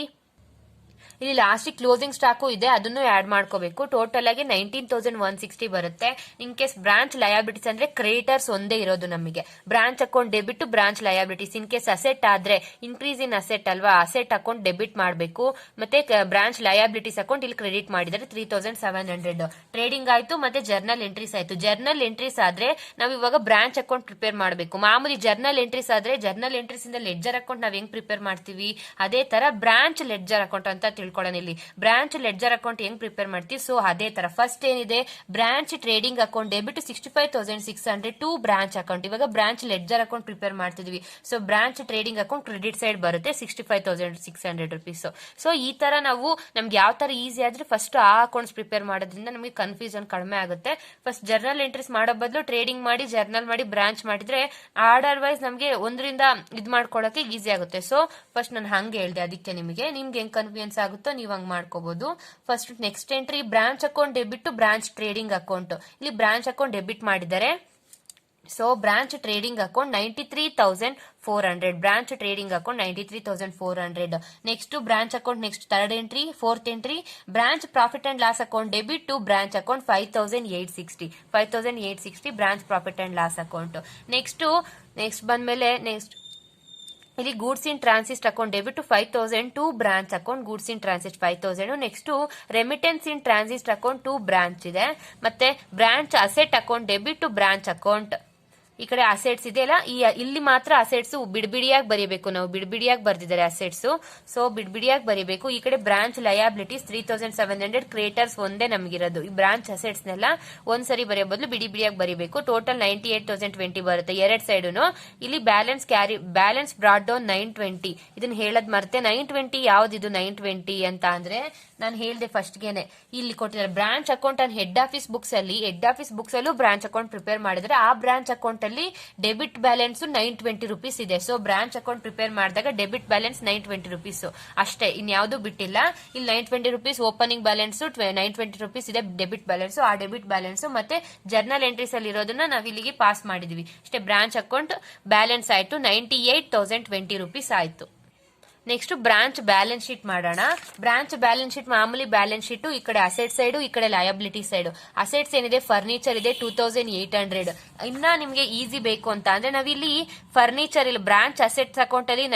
Speaker 1: ಇಲ್ಲಿ ಲಾಸ್ಟ್ ಕ್ಲೋಸಿಂಗ್ ಸ್ಟಾಕು ಇದೆ, ಅದನ್ನು ಆಡ್ ಮಾಡ್ಕೋಬೇಕು. ಟೋಟಲ್ ಆಗಿ 19,160 ಬರುತ್ತೆ. ಇನ್ ಕೇಸ್ ಬ್ರಾಂಚ್ ಲಯಾಬಿಲಿಟೀಸ್ ಅಂದ್ರೆ ಕ್ರೆಡಿಟರ್ಸ್ ಒಂದೇ ಇರೋದು ನಮಗೆ. Branch account debit to branch liabilities. In case asset ಆದ್ರೆ ಇನ್ಕ್ರೀಸ್ ಇನ್ ಅಸೆಟ್ ಅಲ್ವಾ, ಅಸೆಟ್ ಅಕೌಂಟ್ ಡೆಬಿಟ್ ಮಾಡಬೇಕು. ಮತ್ತೆ ಬ್ರಾಂಚ್ ಲಯಾಬಿಲಿಟೀಸ್ ಅಕೌಂಟ್ ಇಲ್ಲಿ ಕ್ರೆಡಿಟ್ ಮಾಡಿದರೆ 3,700. ಟ್ರೇಡಿಂಗ್ ಆಯ್ತು, ಮತ್ತೆ ಜರ್ನಲ್ ಎಂಟ್ರೀಸ್ ಆಯ್ತು. ಜರ್ನಲ್ ಎಂಟ್ರೀಸ್ ಆದ್ರೆ ನಾವು ಇವಾಗ ಬ್ರಾಂಚ್ ಅಕೌಂಟ್ ಪ್ರಿಪೇರ್ ಮಾಡಬೇಕು. ಮಾಮೂಲಿ ಜರ್ನಲ್ ಎಂಟ್ರೀಸ್ ಆದ್ರೆ ಜರ್ನಲ್ ಎಂಟ್ರೀಸ್ ಇಂದ ಲೆಡ್ಜರ್ ಅಕೌಂಟ್ ನಾವ್ ಹೆಂಗ್ ಪ್ರಿಪೇರ್ ಮಾಡ್ತೀವಿ, ಅದೇ ತರ ಬ್ರಾಂಚ್ ಲೆಡ್ಜರ್ ಅಕೌಂಟ್ ಅಂತ ತಿಳ್ಕೊಳ್ಳೋಣ. ಇಲ್ಲಿ ಬ್ರಾಂಚ್ ಲೆಡ್ಜರ್ ಅಕೌಂಟ್ ಹೆಂಗ್ ಪ್ರಿಪೇರ್ ಮಾಡ್ತೀವಿ. ಸೊ ಅದೇ ತರ ಫಸ್ಟ್ ಏನಿದೆ branch trading account debit 65,600 to branch account. ಇವಾಗ ಬ್ರಾಂಚ್ ಲೆಡ್ಜರ್ ಅಕೌಂಟ್ ಪ್ರಿಪೇರ್ ಮಾಡ್ತಿದ್ವಿ. So branch trading account credit side ಬರುತ್ತೆ 65,600 ರುಪೀಸ್. ಸೊ ಈ ತರ ನಾವು ನಮ್ಗೆ ಯಾವ ತರ ಈಸಿ ಆದ್ರೆ ಫಸ್ಟ್ ಆ ಅಕೌಂಟ್ಸ್ ಪ್ರಿಪೇರ್ ಮಾಡೋದ್ರಿಂದ ನಮಗೆ ಕನ್ಫ್ಯೂಷನ್ ಕಡಿಮೆ ಆಗುತ್ತೆ. ಫಸ್ಟ್ ಜರ್ನಲ್ ಎಂಟ್ರೀಸ್ ಮಾಡೋ ಬದಲು ಟ್ರೇಡಿಂಗ್ ಮಾಡಿ ಜರ್ನಲ್ ಮಾಡಿ ಬ್ರಾಂಚ್ ಮಾಡಿದ್ರೆ ಆರ್ಡರ್ ವೈಸ್ ನಮ್ಗೆ ಒಂದರಿಂದ ಇದ್ ಮಾಡ್ಕೊಳಕ್ಕೆ ಈಸಿ ಆಗುತ್ತೆ. ಸೊ ಫಸ್ಟ್ ನಾನು ಹಂಗೆ ಹೇಳ್ದೆ, ಅದಕ್ಕೆ ನಿಮ್ಗೆ ಹೆಂಗ್ ಕನ್ಫ್ಯೂಷನ್ಸ್ ಆಗುತ್ತೋ ನೀವು ಹಂಗ್ ಮಾಡ್ಕೋಬಹುದು. First next entry branch account debit to branch trading account. ಇಲ್ಲಿ ಬ್ರಾಂಚ್ ಅಕೌಂಟ್ ಡೆಬಿಟ್ ಮಾಡಿದ್ದಾರೆ so branch trading account 93,400, branch trading account 93,400. Next branch account, next third entry, fourth entry, branch profit and loss account debit to branch account 5,860 branch profit and loss account. Next ಬಂದ್ಮೇಲೆ ನೆಕ್ಸ್ಟ್ ಇಲ್ಲಿ goods in transit account debit to 5,000 to branch account goods in transit 5,000. Next remittance in transit account 2 branch ಇದೆ. ಮತ್ತೆ branch asset account debit to branch account. ಈ ಕಡೆ ಅಸೆಟ್ಸ್ ಇದೆಯಲ್ಲ, ಇಲ್ಲಿ ಮಾತ್ರ ಅಸೆಟ್ಸ್ ಬಿಡ್ಬಿಡಿಯಾಗಿ ಬರೀಬೇಕು. ನಾವು ಬಿಡ್ಬಿಡಿಯಾಗಿ ಬರ್ದಿದ್ದಾರೆ ಅಸೆಟ್ಸ್, ಸೊ ಬಿಡ್ಬಿಡಿಯಾಗಿ ಬರೀಬೇಕು. ಈ ಕಡೆ ಬ್ರಾಂಚ್ ಲಯಾಬಿಲಿಟೀಸ್ 3,700 ಕ್ರಿಯೇಟರ್ಸ್ ಒಂದೇ ನಮಗಿರೋದು. ಈ ಬ್ರಾಂಚ್ ಅಸೆಟ್ಸ್ ನೆಲ್ಲ ಒಂದ್ಸರಿ ಬರೆಯೋ ಬದಲು ಬಿಡಿಬಿಡಿಯಾಗಿ ಬರೀಬೇಕು. ಟೋಟಲ್ 98,020 ಬರುತ್ತೆ ಎರಡ್ ಸೈಡುನು. ಇಲ್ಲಿ ಬ್ಯಾಲೆನ್ಸ್ ಬ್ರಾಡ್ ಡೌನ್ 920. ಇದನ್ನ ಹೇಳದ್ ಮರ್ತೆ. 920 ಯಾವ್ದಿದು 920 ಅಂತ ಅಂದ್ರೆ ನಾನು ಹೇಳ್ದೆ ಫಸ್ಟ್ಗೆನೆ, ಇಲ್ಲಿ ಕೊಟ್ಟಿದ್ದಾರೆ branch account and head office books ಅಲ್ಲೂ ಬ್ರಾಂಚ್ ಅಕೌಂಟ್ ಪ್ರಿಪೇರ್ ಮಾಡಿದ್ರೆ ಆ ಬ್ರಾಂಚ್ ಅಕೌಂಟ್ ಅಲ್ಲಿ ಡೆಬಿಟ್ ಬ್ಯಾಲೆನ್ಸ್ 920 ರುಪೀಸ್ ಇದೆ. ಸೊ ಬ್ರಾಂಚ್ ಅಕೌಂಟ್ ಪ್ರಿಪೇರ್ ಮಾಡಿದಾಗ ಡೆಬಿಟ್ ಬ್ಯಾಲೆನ್ಸ್ 920 ರುಪೀಸ್ ಅಷ್ಟೇ, ಇನ್ಯಾವುದು ಬಿಟ್ಟಿಲ್ಲ. ಇಲ್ಲಿ 920 ರುಪೀಸ್ ಓಪನಿಂಗ್ ಬ್ಯಾಲೆನ್ಸ್, 920 ರುಪೀಸ್ ಇದೆ ಡೆಬಿಟ್ ಬ್ಯಾಲೆನ್ಸ್. ಆ ಡೆಬಿಟ್ ಬ್ಯಾಲೆನ್ಸ್ ಮತ್ತೆ ಜರ್ನಲ್ ಎಂಟ್ರೀಸ್ ಅಲ್ಲಿ ಇರೋದನ್ನ ನಾವು ಇಲ್ಲಿಗೆ ಪಾಸ್ ಮಾಡಿದ್ವಿ ಅಷ್ಟೇ. ಬ್ರಾಂಚ್ ಅಕೌಂಟ್ ಬ್ಯಾಲೆನ್ಸ್ ಆಯ್ತು 98,020 ರುಪೀಸ್ ಆಯ್ತು. ನೆಕ್ಸ್ಟ್ ಬ್ರಾಂಚ್ ಬ್ಯಾಲೆನ್ಸ್ ಶೀಟ್ ಮಾಡೋಣ. ಬ್ರಾಂಚ್ ಬ್ಯಾಲೆನ್ಸ್ ಶೀಟ್ ಮಾಮೂಲಿ ಬ್ಯಾಲೆನ್ಸ್ ಶೀಟ್, ಈ ಕಡೆ ಅಸೆಟ್ ಸೈಡ್, ಈ ಕಡೆ ಲಯಬಿಲಿಟಿ ಸೈಡ್. ಅಸೆಟ್ಸ್ ಏನಿದೆ, ಫರ್ನಿಚರ್ ಇದೆ 2,800. ಇನ್ನ ನಿಮ್ಗೆ ಈಸಿ ಬೇಕು ಅಂತ ಅಂದ್ರೆ ನಾವಿಲ್ಲಿ ಫರ್ನಿಚರ್ ಇಲ್ಲಿ ಬ್ರಾಂಚ್ ಅಸೆಟ್ಸ್ ಅಕೌಂಟ್ ಅಲ್ಲಿ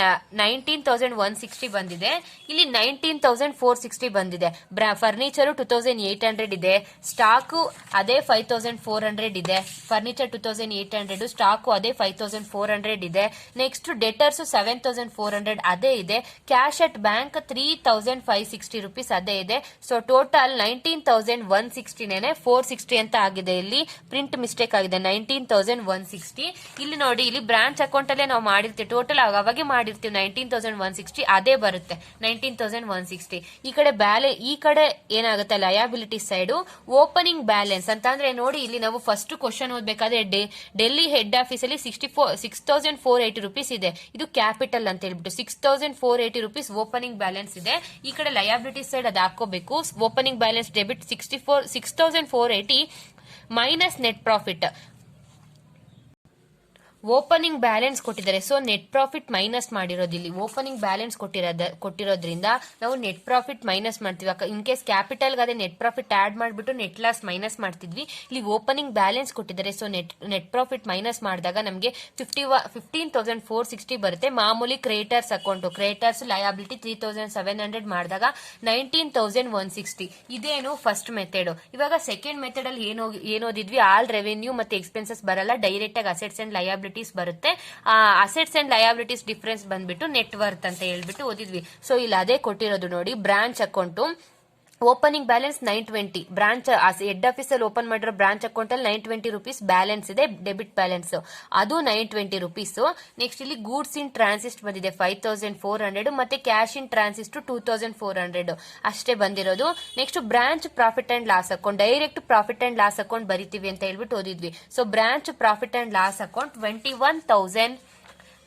Speaker 1: 19,160 ಬಂದಿದೆ, ಇಲ್ಲಿ 19,460 ಬಂದಿದೆ. ಫರ್ನಿಚರ್ 2,800 ಇದೆ, ಸ್ಟಾಕು ಅದೇ 5,400 ಇದೆ. ಫರ್ನಿಚರ್ 2,800, ಸ್ಟಾಕು ಅದೇ 5,400 ಇದೆ. ನೆಕ್ಸ್ಟ್ ಡೆಟರ್ಸ್ 7,400 ಅದೇ ಇದೆ. ಕ್ಯಾಶ್ ಅಟ್ ಬ್ಯಾಂಕ್ 3,560 ರುಪೀಸ್ ಅದೇ ಇದೆ. ಸೊ ಟೋಟಲ್ 19,160 460 ಅಂತ ಆಗಿದೆ. ಇಲ್ಲಿ ಪ್ರಿಂಟ್ ಮಿಸ್ಟೇಕ್ ಆಗಿದೆ, 19,160. ಇಲ್ಲಿ ನೋಡಿ, ಇಲ್ಲಿ ಬ್ರಾಂಚ್ ಅಕೌಂಟ್ ಅಲ್ಲೇ ನಾವು ಮಾಡಿರ್ತೀವಿ, ಟೋಟಲ್ ಅವಾಗೆ ಮಾಡಿರ್ತೀವಿ 19,160 ಅದೇ ಬರುತ್ತೆ 19,160. ಈ ಕಡೆ ಏನಾಗುತ್ತೆ ಲಯಾಬಿಲಿಟಿ ಸೈಡ್ ಓಪನಿಂಗ್ ಬ್ಯಾಲೆನ್ಸ್ ಅಂತ ಅಂದ್ರೆ ನೋಡಿ, ಇಲ್ಲಿ ನಾವು ಫಸ್ಟ್ ಕ್ವಶನ್ ಓದ್ಬೇಕಾದ್ರೆ ಡೆಲ್ಲಿ ಹೆಡ್ ಆಫೀಸ್ ಅಲ್ಲಿ 6,480 ರುಪೀಸ್ ಇದೆ. ಇದು ಕ್ಯಾಪಿಟಲ್ ಅಂತ ಹೇಳ್ಬಿಟ್ಟು 6,480 ರುಪೀಸ್ ಓಪನಿಂಗ್ ಬ್ಯಾಲೆನ್ಸ್ ಇದೆ. ಈ ಕಡೆ ಲಯಾಬಿಲಿಟಿ ಸೈಡ್ ಅದು ಹಾಕೋಬೇಕು. Opening balance debit 6,480 minus net profit. Opening balance ಕೊಟ್ಟಿದ್ದಾರೆ, ಸೊ ನೆಟ್ ಪ್ರಾಫಿಟ್ ಮೈನಸ್ ಮಾಡಿರೋದು. ಇಲ್ಲಿ ಓಪನಿಂಗ್ ಬ್ಯಾಲೆನ್ಸ್ ಕೊಟ್ಟಿರೋದ್ರಿಂದ ನಾವು ನೆಟ್ ಪ್ರಾಫಿಟ್ ಮೈನಸ್ ಮಾಡ್ತೀವಿ. ಇನ್ ಕೇಸ್ ಕ್ಯಾಪಿಟಲ್ ಗಾದ್ರೆ ನೆಟ್ ಪ್ರಾಫಿಟ್ ಆಡ್ ಮಾಡಿಬಿಟ್ಟು ನೆಟ್ ಲಾಸ್ ಮೈನಸ್ ಮಾಡ್ತಿದ್ವಿ. ಇಲ್ಲಿ ಓಪನಿಂಗ್ ಬ್ಯಾಲೆನ್ಸ್ ಕೊಟ್ಟಿದ್ದಾರೆ, ಸೊ ನೆಟ್ ಪ್ರಾಫಿಟ್ ಮೈನಸ್ ಮಾಡಿದಾಗ ನಮಗೆ 15,460 ಬರುತ್ತೆ. ಮಾಮೂಲಿ ಕ್ರಿಯೇಟರ್ಸ್ ಅಕೌಂಟ್, ಕ್ರಿಯೇಟರ್ಸ್ ಲಯಾಬಿಲಿಟಿ 3,700 ಮಾಡಿದಾಗ 19,160. ಇದೇನು ಫಸ್ಟ್ ಮೆಥಡ್. ಇವಾಗ ಸೆಕೆಂಡ್ ಮೆಥಡ್ ಅಲ್ಲಿ ಏನೋದಿದ್ವಿ, ಆಲ್ ರೆವೆನ್ಯೂ ಮತ್ತೆ ಎಕ್ಸ್ಪೆನ್ಸಸ್ ಬರಲ್ಲ, ಡೈರೆಕ್ಟ್ ಆಗಿ ಅಸೆಟ್ಸ್ ಅಂಡ್ ಲಯಾಬಿಲಿಟಿ ಬರುತ್ತೆ. ಅಸೆಟ್ಸ್ ಅಂಡ್ ಲಯಾಬಿಲಿಟೀಸ್ ಡಿಫರೆನ್ಸ್ ಬಂದ್ಬಿಟ್ಟು ನೆಟ್ ವರ್ತ್ ಅಂತ ಹೇಳ್ಬಿಟ್ಟು ಓದಿದ್ವಿ. ಸೊ ಇಲ್ಲಿ ಅದೇ ಕೊಟ್ಟಿರೋದು ನೋಡಿ. Branch account opening balance 920, branch head office ಅಲ್ಲಿ ಓಪನ್ ಮಾಡಿರೋ ಬ್ರಾಂಚ್ ಅಕೌಂಟ್ ಅಲ್ಲಿ 920 ರುಪೀಸ್ ಬ್ಯಾಲೆನ್ಸ್ ಇದೆ, ಡೆಬಿಟ್ ಬ್ಯಾಲೆನ್ಸ್ ಅದು 920 ರುಪೀಸ್. ನೆಕ್ಸ್ಟ್ ಇಲ್ಲಿ ಗೂಡ್ಸ್ ಇನ್ ಟ್ರಾನ್ಸಿಸ್ಟ್ ಬಂದಿದೆ 5,400 ಮತ್ತೆ ಕ್ಯಾಶ್ ಇನ್ ಟ್ರಾನ್ಸಿಸ್ಟ್ 2,400 ಅಷ್ಟೇ ಬಂದಿರೋದು. Next branch profit and loss account, direct profit and loss account ಬರಿತೀವಿ ಅಂತ ಹೇಳ್ಬಿಟ್ಟು ಓದಿದ್ವಿ. So branch profit and loss account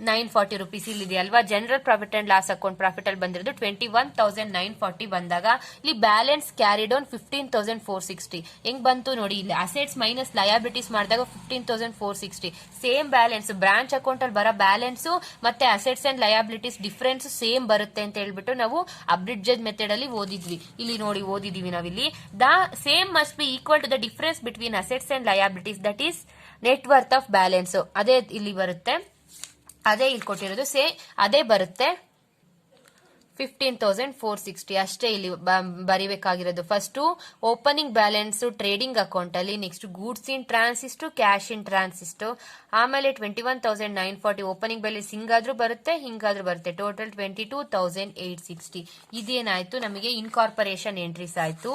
Speaker 1: 21,940 rupees ಇಲ್ಲಿದೆ ಅಲ್ವಾ. General profit and loss account profit ಅಲ್ಲಿ ಬಂದಿರೋದು 21,940 ಬಂದಾಗ ಇಲ್ಲಿ ಬ್ಯಾಲೆನ್ಸ್ ಕ್ಯಾರಿಡ್ ಆನ್ 15,460 ಹೆಂಗ್ ಬಂತು ನೋಡಿ. ಇಲ್ಲಿ ಅಸೆಟ್ಸ್ ಮೈನಸ್ ಲಯಾಬಿಲಿಟೀಸ್ ಮಾಡಿದಾಗ 15,460 ಸೇಮ್ ಬ್ಯಾಲೆನ್ಸ್. ಬ್ರಾಂಚ್ ಅಕೌಂಟ್ ಅಲ್ಲಿ ಬರೋ ಬ್ಯಾಲೆನ್ಸ್ ಮತ್ತೆ assets and liabilities difference same ಬರುತ್ತೆ ಅಂತ ಹೇಳ್ಬಿಟ್ಟು ನಾವು ಅಬ್ರಿಡ್ಜೆಡ್ ಮೆಥಡ್ ಅಲ್ಲಿ ಓದಿದ್ವಿ. ಇಲ್ಲಿ ನೋಡಿ ಓದಿದೀವಿ ನಾವಿಲ್ಲಿ, the same must be equal to the difference between assets and liabilities that is net worth of balance. ಅದೇ ಇಲ್ಲಿ ಬರುತ್ತೆ, ಅದೇ ಇಲ್ಲಿ ಕೊಟ್ಟಿರೋದು ಅದೇ ಬರುತ್ತೆ 15,460 ಅಷ್ಟೇ ಇಲ್ಲಿ ಬರಿಬೇಕಾಗಿರೋದು. First opening balance trading account ಅಲ್ಲಿ, next goods in transit, cash in transit, ಆಮೇಲೆ 21,940 ಓಪನಿಂಗ್ ಬ್ಯಾಲೆನ್ಸ್ ಹಿಂಗಾದ್ರೂ ಬರುತ್ತೆ ಹಿಂಗಾದ್ರೂ ಬರುತ್ತೆ. ಟೋಟಲ್ 22,860. ಇದೇನಾಯ್ತು ನಮಗೆ ಇನ್ಕಾರ್ಪೊರೇಷನ್ ಎಂಟ್ರೀಸ್ ಆಯ್ತು.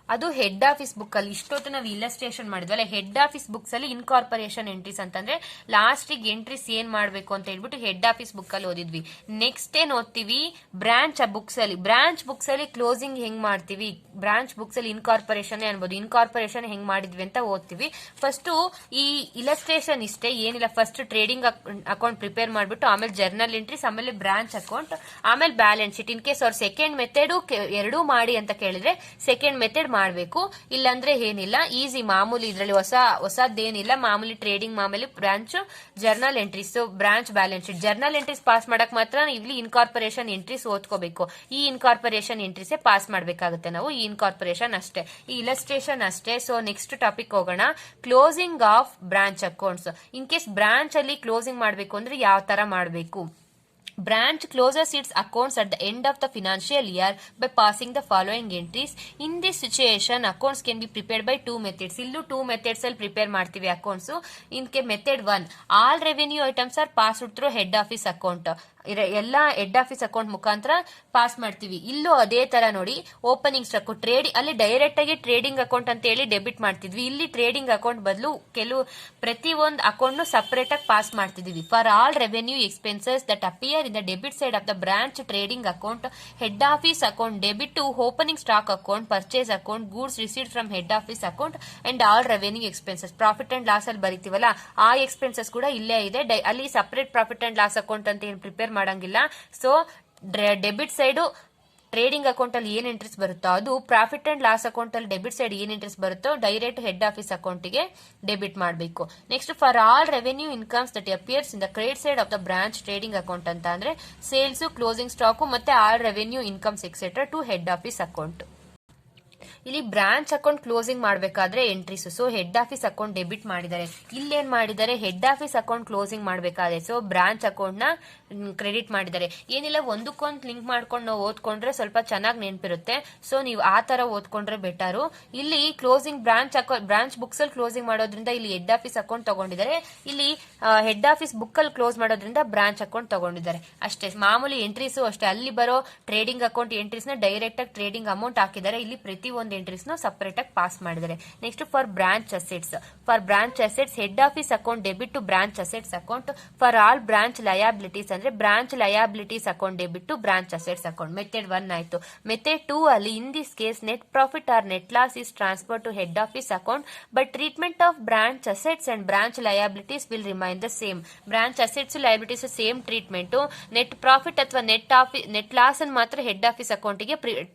Speaker 1: ಅದು ಹೆಡ್ ಆಫೀಸ್ ಬುಕ್ ಅಲ್ಲಿ. ಇಷ್ಟೊತ್ತು ನಾವು ಇಲ್ಲಸ್ಟ್ರೇಷನ್ ಮಾಡಿದ್ವಲ್ಲ, ಹೆಡ್ ಆಫೀಸ್ ಬುಕ್ಸ್ ಅಲ್ಲಿ ಇನ್ಕಾರ್ಪೊರೇಷನ್ ಎಂಟ್ರೀಸ್ ಅಂತಂದ್ರೆ ಲಾಸ್ಟಿಗೆ ಎಂಟ್ರೀಸ್ ಏನ್ ಮಾಡ್ಬೇಕು ಅಂತ ಹೇಳ್ಬಿಟ್ಟು ಹೆಡ್ ಆಫೀಸ್ ಬುಕ್ ಅಲ್ಲಿ ಓದಿದ್ವಿ. ನೆಕ್ಸ್ಟ್ ಏನ್ ಓದ್ತೀವಿ, ಬ್ರಾಂಚ್ ಬುಕ್ಸ್ ಅಲ್ಲಿ. ಬ್ರಾಂಚ್ ಬುಕ್ಸ್ ಅಲ್ಲಿ ಕ್ಲೋಸಿಂಗ್ ಹೆಂಗ್ ಮಾಡ್ತೀವಿ, ಬ್ರಾಂಚ್ ಬುಕ್ಸ್ ಅಲ್ಲಿ ಇನ್ಕಾರ್ಪೊರೇಷನ್ ಅನ್ಬೋದು. ಇನ್ಕಾರ್ಪೊರೇಷನ್ ಹೆಂಗ್ ಮಾಡಿದ್ವಿ ಅಂತ ಓದ್ತೀವಿ. ಫಸ್ಟ್ ಈ ಇಲಸ್ಟ್ರೇಷನ್ ಇಷ್ಟೇ, ಏನಿಲ್ಲ. ಫಸ್ಟ್ ಟ್ರೇಡಿಂಗ್ ಅಕೌಂಟ್ ಪ್ರಿಪೇರ್ ಮಾಡ್ಬಿಟ್ಟು ಆಮೇಲೆ ಜರ್ನಲ್ ಎಂಟ್ರೀಸ್, ಆಮೇಲೆ ಬ್ರಾಂಚ್ ಅಕೌಂಟ್, ಆಮೇಲೆ ಬ್ಯಾಲೆನ್ಸ್ ಶೀಟ್. ಇನ್ ಕೇಸ್ ಅವ್ರ ಸೆಕೆಂಡ್ ಮೆಥಡ್ ಎರಡೂ ಮಾಡಿ ಅಂತ ಕೇಳಿದ್ರೆ ಸೆಕೆಂಡ್ ಮೆಥಡ್ ಮಾಡ್ಬೇಕು, ಇಲ್ಲಾಂದ್ರೆ ಏನಿಲ್ಲ, ಈಸಿ ಮಾಮೂಲಿ. ಇದ್ರಲ್ಲಿ ಹೊಸದೇನಿಲ್ಲ, ಮಾಮೂಲಿ ಟ್ರೇಡಿಂಗ್, ಮಾಮೂಲಿ branch journal entries, branch balance sheet. Journal entries pass ಮಾಡಕ್ ಮಾತ್ರ ಇಲ್ಲಿ ಇನ್ಕಾರ್ಪೊರೇಷನ್ ಎಂಟ್ರೀಸ್ ಓದ್ಕೋಬೇಕು. ಈ ಇನ್ಕಾರ್ಪೊರೇಷನ್ ಎಂಟ್ರೀಸ್ ಪಾಸ್ ಮಾಡ್ಬೇಕಾಗುತ್ತೆ ನಾವು, ಈ ಇನ್ಕಾರ್ಪೊರೇಷನ್ ಅಷ್ಟೇ, ಈ ಇಲಸ್ಟ್ರೇಷನ್ ಅಷ್ಟೇ. ಸೊ ನೆಕ್ಸ್ಟ್ ಟಾಪಿಕ್ ಹೋಗೋಣ, closing of branch accounts. In case branch ಅಲ್ಲಿ ಕ್ಲೋಸಿಂಗ್ ಮಾಡಬೇಕು ಅಂದ್ರೆ ಯಾವ ತರ ಮಾಡಬೇಕು? Branch closes its accounts at the end of the financial year by passing the following entries. In this situation, accounts can be prepared by two methods. ಇಲ್ಲೂ two methods ಅಲ್ಲಿ ಪ್ರಿಪೇರ್ ಮಾಡ್ತೀವಿ ಅಕೌಂಟ್ಸ್. ಇನ್ಕೆ method 1, all revenue items are passed through head office account. ಎಲ್ಲಾ ಹೆಡ್ ಆಫೀಸ್ ಅಕೌಂಟ್ ಮುಖಾಂತರ ಪಾಸ್ ಮಾಡ್ತೀವಿ. ಇಲ್ಲೂ ಅದೇ ತರ ನೋಡಿ, ಓಪನಿಂಗ್ ಸ್ಟಾಕ್ ಟ್ರೇಡಿಂಗ್ ಅಲ್ಲಿ ಡೈರೆಕ್ಟ್ ಆಗಿ ಟ್ರೇಡಿಂಗ್ ಅಕೌಂಟ್ ಅಂತ ಹೇಳಿ ಡೆಬಿಟ್ ಮಾಡ್ತಿದ್ವಿ. ಇಲ್ಲಿ ಟ್ರೇಡಿಂಗ್ ಅಕೌಂಟ್ ಬದಲು ಪ್ರತಿ ಒಂದು ಅಕೌಂಟ್ ಸಪರೇಟ್ ಆಗಿ ಪಾಸ್ ಮಾಡ್ತಿದೀವಿ. For all revenue expenses that appear in the debit side of the branch trading account, head office account debit to opening stock account, purchase account, goods received from head office account and all revenue expenses. Profit and loss ಅಲ್ಲಿ ಬರೀತೀವಲ್ಲ, ಆ ಎಕ್ಸ್ಪೆನ್ಸಸ್ ಕೂಡ ಇಲ್ಲೇ ಇದೆ. ಅಲ್ಲಿ separate profit and loss account ಅಂತ ಏನು ಪ್ರಿಪೇರ್ ಮಾಡಂಗಿಲ್ಲ. So debit side trading account ಅಲ್ಲಿ ಏನ್ ಎಂಟ್ರೀಸ್ ಬರುತ್ತೋ ಅದು, ಪ್ರಾಫಿಟ್ ಅಂಡ್ ಲಾಸ್ ಅಕೌಂಟ್ ಅಲ್ಲಿ ಡೆಬಿಟ್ ಸೈಡ್ ಏನ್ ಎಂಟ್ರೀಸ್ ಬರುತ್ತೋ ಡೈರೆಕ್ಟ್ ಹೆಡ್ ಆಫೀಸ್ ಅಕೌಂಟ್ ಗೆ ಡೆಬಿಟ್ ಮಾಡಬೇಕು. Next, for all revenue incomes that appears in the credit side of the branch trading account ಅಂತ ಅಂದ್ರೆ ಸೇಲ್ಸ್, ಕ್ಲೋಸಿಂಗ್ ಸ್ಟಾಕ್ ಮತ್ತೆ all revenue incomes etcetera to head office account. ಇಲ್ಲಿ ಬ್ರಾಂಚ್ ಅಕೌಂಟ್ ಕ್ಲೋಸಿಂಗ್ ಮಾಡಬೇಕಾದ್ರೆ entries, so head office account debit ಮಾಡಿದ್ದಾರೆ. ಇಲ್ಲೇನ್ ಮಾಡಿದ್ದಾರೆ, ಹೆಡ್ ಆಫೀಸ್ ಅಕೌಂಟ್ ಕ್ಲೋಸಿಂಗ್ ಮಾಡಬೇಕಾದ್ರೆ ಸೊ ಬ್ರಾಂಚ್ ಅಕೌಂಟ್ ನ ಕ್ರೆಡಿಟ್ ಮಾಡಿದ್ದಾರೆ. ಏನಿಲ್ಲ, ಒಂದಕ್ಕೊಂದು ಲಿಂಕ್ ಮಾಡ್ಕೊಂಡು ನಾವು ಓದ್ಕೊಂಡ್ರೆ ಸ್ವಲ್ಪ ಚೆನ್ನಾಗಿ ನೆನಪಿರುತ್ತೆ. ಸೊ ನೀವು ಆ ತರ ಓದ್ಕೊಂಡ್ರೆ ಬೆಟರು. ಇಲ್ಲಿ ಕ್ಲೋಸಿಂಗ್ ಬ್ರಾಂಚ್ ಬುಕ್ಸ್ ಅಲ್ಲಿ ಕ್ಲೋಸಿಂಗ್ ಮಾಡೋದ್ರಿಂದ ಇಲ್ಲಿ ಹೆಡ್ ಆಫೀಸ್ ಅಕೌಂಟ್ ತಗೊಂಡಿದ್ದಾರೆ. ಇಲ್ಲಿ ಹೆಡ್ ಆಫೀಸ್ ಬುಕ್ ಅಲ್ಲಿ ಕ್ಲೋಸ್ ಮಾಡೋದ್ರಿಂದ ಬ್ರಾಂಚ್ ಅಕೌಂಟ್ ತಗೊಂಡಿದ್ದಾರೆ ಅಷ್ಟೇ. ಮಾಮೂಲಿ ಎಂಟ್ರೀಸ್ ಅಷ್ಟೇ, ಅಲ್ಲಿ ಬರೋ ಟ್ರೇಡಿಂಗ್ ಅಕೌಂಟ್ ಎಂಟ್ರೀಸ್ ನ ಡೈರೆಕ್ಟ್ ಆಗಿ ಟ್ರೇಡಿಂಗ್ ಅಮೌಂಟ್ ಹಾಕಿದ್ದಾರೆ. ಇಲ್ಲಿ ಪ್ರತಿ ಒಂದು ಎಂಟ್ರೀಸ್ ನ ಸಪರೇಟ್ ಆಗಿ ಪಾಸ್ ಮಾಡಿದ್ದಾರೆ. Next, for branch assets, head office account debit to branch assets account. For all branch liabilities ಅಂದ್ರೆ branch liabilities account debit to branch assets account. Method 1 ಆಯ್ತು. ಮೆಥಡ್ 2 ಅಲ್ಲಿ, in this case net profit or net loss is transfer to head office account but treatment of branch assets and branch liabilities will remain the same. Branch assets liabilities same treatment. Net profit ಅಥವಾ ನೆಟ್ ಲಾಸ್ ಅನ್ನು ಮಾತ್ರ ಹೆಡ್ ಆಫೀಸ್ ಅಕೌಂಟ್ ಗೆ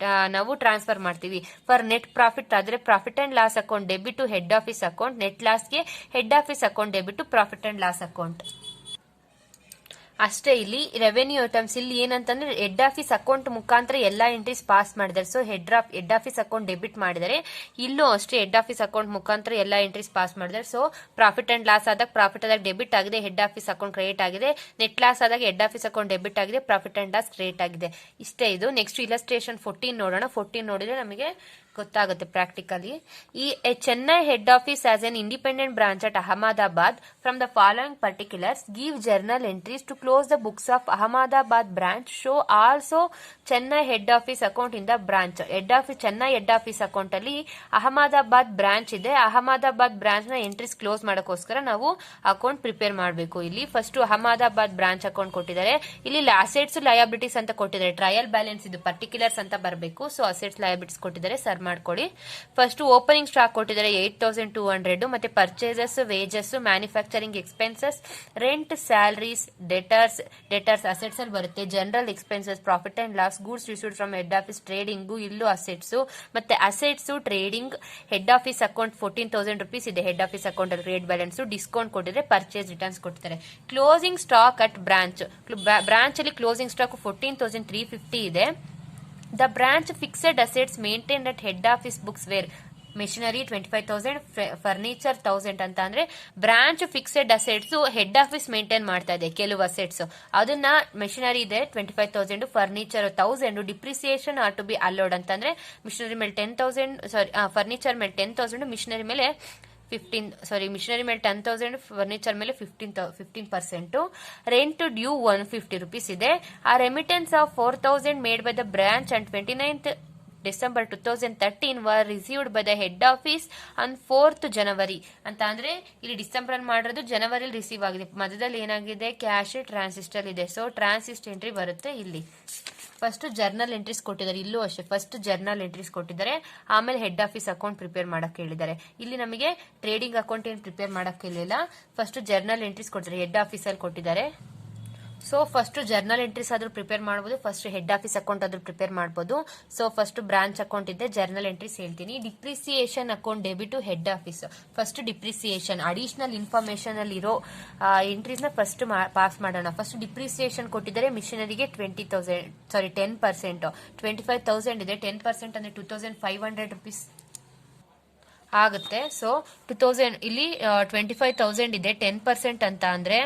Speaker 1: ನಾವು ಟ್ರಾನ್ಸ್ಫರ್ ಮಾಡ್ತೀವಿ. ಫಾರ್ ನೆಟ್ ಪ್ರಾಫಿಟ್ ಆದ್ರೆ profit and loss account debit to head office account, net loss ಗೆ head office account debit to profit and loss account ಅಷ್ಟೇ. ಇಲ್ಲಿ ರೆವೆನ್ಯೂ ಐಟಮ್ಸ್ ಇಲ್ಲಿ ಏನಂತಂದ್ರೆ ಹೆಡ್ ಆಫೀಸ್ ಅಕೌಂಟ್ ಮುಖಾಂತರ ಎಲ್ಲಾ ಎಂಟ್ರೀಸ್ ಪಾಸ್ ಮಾಡಿದ್ದಾರೆ. So head office account debit ಮಾಡಿದ್ದಾರೆ. ಇಲ್ಲೂ ಅಷ್ಟೇ, ಹೆಡ್ ಆಫೀಸ್ ಅಕೌಂಟ್ ಮುಖಾಂತರ ಎಲ್ಲಾ ಎಂಟ್ರೀಸ್ ಪಾಸ್ ಮಾಡಿದ್ದಾರೆ. ಸೊ ಪ್ರಾಫಿಟ್ ಅಂಡ್ ಲಾಸ್ ಆದಾಗ ಪ್ರಾಫಿಟ್ ಆದಾಗ ಡೆಬಿಟ್ ಆಗಿದೆ, ಹೆಡ್ ಆಫೀಸ್ ಅಕೌಂಟ್ ಕ್ರೆಡಿಟ್ ಆಗಿದೆ. ನೆಟ್ ಲಾಸ್ ಆದಾಗ ಹೆಡ್ ಆಫೀಸ್ ಅಕೌಂಟ್ ಡೆಬಿಟ್ ಆಗಿದೆ, ಪ್ರಾಫಿಟ್ ಅಂಡ್ ಲಾಸ್ ಕ್ರೆಡಿಟ್ ಆಗಿದೆ. ಇಷ್ಟೇ ಇದು. ನೆಕ್ಸ್ಟ್ ಇಲಸ್ಟ್ರೇಷನ್ 14 ನೋಡೋಣ. 14 ನೋಡಿದ್ರೆ ನಮಗೆ ಗೊತ್ತಾಗುತ್ತೆ ಪ್ರಾಕ್ಟಿಕಲಿ. ಈ Chennai head office as an independent branch at Ahmedabad from the following particulars give journal entries to close the books of Ahmedabad branch show also Chennai head office account in the branch. Chennai head office account ಅಲ್ಲಿ ಅಹಮದಾಬಾದ್ ಬ್ರಾಂಚ್ ಇದೆ. ಅಹಮದಾಬಾದ್ ಬ್ರಾಂಚ್ ನ ಎಂಟ್ರೀಸ್ ಕ್ಲೋಸ್ ಮಾಡೋಕ್ಕೋಸ್ಕರ ನಾವು ಅಕೌಂಟ್ ಪ್ರಿಪೇರ್ ಮಾಡಬೇಕು. ಇಲ್ಲಿ ಫಸ್ಟ್ ಅಹಮದಾಬಾದ್ ಬ್ರಾಂಚ್ ಅಕೌಂಟ್ ಕೊಟ್ಟಿದ್ದಾರೆ. ಇಲ್ಲಿ ಅಸೆಟ್ಸ್ ಲಯಬಿಲಿಟೀಸ್ ಅಂತ ಕೊಟ್ಟಿದ್ದಾರೆ. ಟ್ರಯಲ್ ಬ್ಯಾಲೆನ್ಸ್ ಇದು ಪರ್ಟಿಕ್ಯುಲರ್ಸ್ ಅಂತ ಬರಬೇಕು. ಸೊ ಅಸೆಟ್ಸ್ ಲಯಬಿಲಿಟೀಸ್ ಕೊಟ್ಟಿದ್ದಾರೆ, ಸರ್ ಮಾಡ್ಕೊಳ್ಳಿ. ಫಸ್ಟ್ ಓಪನಿಂಗ್ ಸ್ಟಾಕ್ ಕೊಟ್ಟಿದ್ದಾರೆ 8200, ಮತ್ತೆ purchases, wages, manufacturing expenses, rent, salaries, debtors assets ಅಲ್ಲಿ ಬರುತ್ತೆ. General expenses, profit and loss, goods received from head office trading, ಇಲ್ಲೂ ಅಸೆಟ್ಸ್, ಮತ್ತೆ assets trading head office account 14,000 rupees ಇದೆ. ಹೆಡ್ ಆಫೀಸ್ ಅಕೌಂಟ್ ಅಲ್ಲಿ ಟ್ರೇಡ್ ಬ್ಯಾಲೆನ್ಸ್, ಡಿಸ್ಕೌಂಟ್ ಕೊಟ್ಟಿದ್ರೆ ಪರ್ಚೇಸ್ ರಿಟರ್ನ್ಸ್ ಕೊಟ್ಟಿದ್ದಾರೆ. ಕ್ಲೋಸಿಂಗ್ ಸ್ಟಾಕ್ ಅಟ್ ಬ್ರಾಂಚ್ ಅಲ್ಲಿ ಕ್ಲೋಸಿಂಗ್ ಸ್ಟಾಕ್ 14,350 ಇದೆ. The branch fixed assets maintained at head office books were machinery 25,000, furniture 1,000 ಅಂತ ಅಂದ್ರೆ branch fixed assets head office maintain ಮಾಡ್ತಾ ಇದೆ. ಕೆಲವು ಅಸೆಟ್ಸ್ ಅದನ್ನ ಮೆಷಿನರಿ ಇದೆ 25,000, furniture 1,000, depreciation are to be allowed ಅಂತಂದ್ರೆ ಮಿಷನರಿ ಮೇಲೆ 10,000, ಫರ್ನಿಚರ್ ಮೇಲೆ 10,000, ಮಿಷನರಿ ಮೇಲೆ 10,000, ಫರ್ನಿಚರ್ ಮೇಲೆ 15%. ರೆಂಟ್ ಡ್ಯೂ 150 rupees ಇದೆ. ಆ remittance of 4,000 made by the branch and 29th December 2013 were received by the head office on 4th January ಅಂತ ಅಂದ್ರೆ ಇಲ್ಲಿ ಡಿಸೆಂಬರ್ ಅಲ್ಲಿ ಮಾಡಿರೋದು ಜನವರಿ ರಿಸೀವ್ ಆಗಿದೆ. ಮಧ್ಯದಲ್ಲಿ ಏನಾಗಿದೆ, ಕ್ಯಾಶ್ ಟ್ರಾನ್ಸಿಸ್ಟರ್ ಇದೆ. ಸೊ ಟ್ರಾನ್ಸಿಸ್ಟ್ ಎಂಟ್ರಿ ಬರುತ್ತೆ ಇಲ್ಲಿ. ಫಸ್ಟ್ ಜರ್ನಲ್ ಎಂಟ್ರೀಸ್ ಕೊಟ್ಟಿದ್ದಾರೆ. ಇಲ್ಲೂ ಅಷ್ಟೇ ಫಸ್ಟ್ ಜರ್ನಲ್ ಎಂಟ್ರೀಸ್ ಕೊಟ್ಟಿದ್ದಾರೆ, ಆಮೇಲೆ ಹೆಡ್ ಆಫೀಸ್ ಅಕೌಂಟ್ ಪ್ರಿಪೇರ್ ಮಾಡಕ್ ಹೇಳಿದ್ದಾರೆ. ಇಲ್ಲಿ ನಮಗೆ ಟ್ರೇಡಿಂಗ್ ಅಕೌಂಟ್ ಏನ್ ಪ್ರಿಪೇರ್ ಮಾಡಕ್ ಹೇಳಿಲ್ಲ, ಫಸ್ಟ್ ಜರ್ನಲ್ ಎಂಟ್ರೀಸ್ ಕೊಟ್ಟಿದ್ದಾರೆ, ಹೆಡ್ ಆಫೀಸ್ ಅಲ್ಲಿ ಕೊಟ್ಟಿದ್ದಾರೆ. ಸೊ ಫಸ್ಟ್ ಜರ್ನಲ್ ಎಂಟ್ರೀಸ್ ಆದ್ರೂ ಪ್ರಿಪೇರ್ ಮಾಡಬಹುದು, ಫಸ್ಟ್ ಹೆಡ್ ಆಫೀಸ್ ಅಕೌಂಟ್ ಆದ್ರೂ ಪ್ರಿಪೇರ್ ಮಾಡಬಹುದು. ಸೊ ಫಸ್ಟ್ ಬ್ರಾಂಚ್ ಅಕೌಂಟ್ ಇದೆ, ಜರ್ನಲ್ ಎಂಟ್ರೀಸ್ ಹೇಳ್ತೀನಿ. Depreciation account debit head office. First depreciation additional information ಅಲ್ಲಿ ಇರೋ ಎಂಟ್ರೀಸ್ ನ ಫಸ್ಟ್ ಪಾಸ್ ಮಾಡೋಣ. ಫಸ್ಟ್ ಡಿಪ್ರಿಸಿಯೇಷನ್ ಕೊಟ್ಟಿದ್ದಾರೆ ಮಿಷನರಿಗೆ 10%, 25,000 ಇದೆ. 10% ಅಂದ್ರೆ 2,500 rupees ಆಗುತ್ತೆ. ಸೊ 2000 ಇಲ್ಲಿ 25,000 ಇದೆ. 10% ಅಂತ ಅಂದ್ರೆ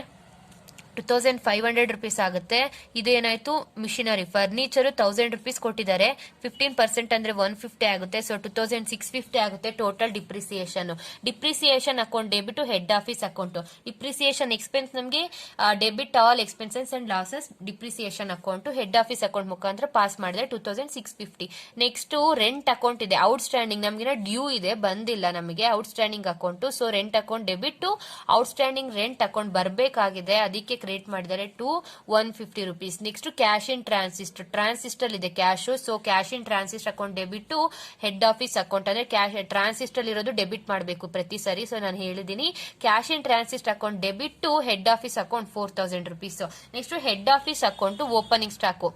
Speaker 1: 2,500 rupees ಆಗುತ್ತೆ. ಇದೇನಾಯ್ತು ಮಿಷನರಿ. ಫರ್ನಿಚರ್ 1,000 rupees ಕೊಟ್ಟಿದ್ದಾರೆ. 15% ಅಂದ್ರೆ 150 ಆಗುತ್ತೆ. ಸೊ 2,650 ಆಗುತ್ತೆ total depreciation. Depreciation account debit head office account. Depreciation expense ನಮಗೆ debit all expenses and losses depreciation account head office account ಮುಖಾಂತರ ಪಾಸ್ ಮಾಡಿದ್ರೆ 2,650. ನೆಕ್ಸ್ಟ್ ರೆಂಟ್ ಅಕೌಂಟ್ ಇದೆ, ಔಟ್ ಸ್ಟ್ಯಾಂಡಿಂಗ್ ನಮ್ಗೆ ಡ್ಯೂ ಇದೆ, ಬಂದಿಲ್ಲ ನಮಗೆ outstanding account. So rent account debit outstanding rent account ಬರಬೇಕಾಗಿದೆ, ಅದಕ್ಕೆ ಕ್ರಿಯೇಟ್ ಮಾಡಿದ್ದಾರೆ to 150 rupees. Next cash in transit ಇದೆ cash. So cash in transit account debit head office account ಅಂದ್ರೆ ಕ್ಯಾಶ್ ಟ್ರಾನ್ಸಿಸ್ಟರ್ ಇರೋದು ಡೆಬಿಟ್ ಮಾಡಬೇಕು ಪ್ರತಿ ಸರಿ. ಸೊ ನಾನು ಹೇಳಿದೀನಿ cash in transit account debit head office account 4,000 rupees. Next head office account opening stock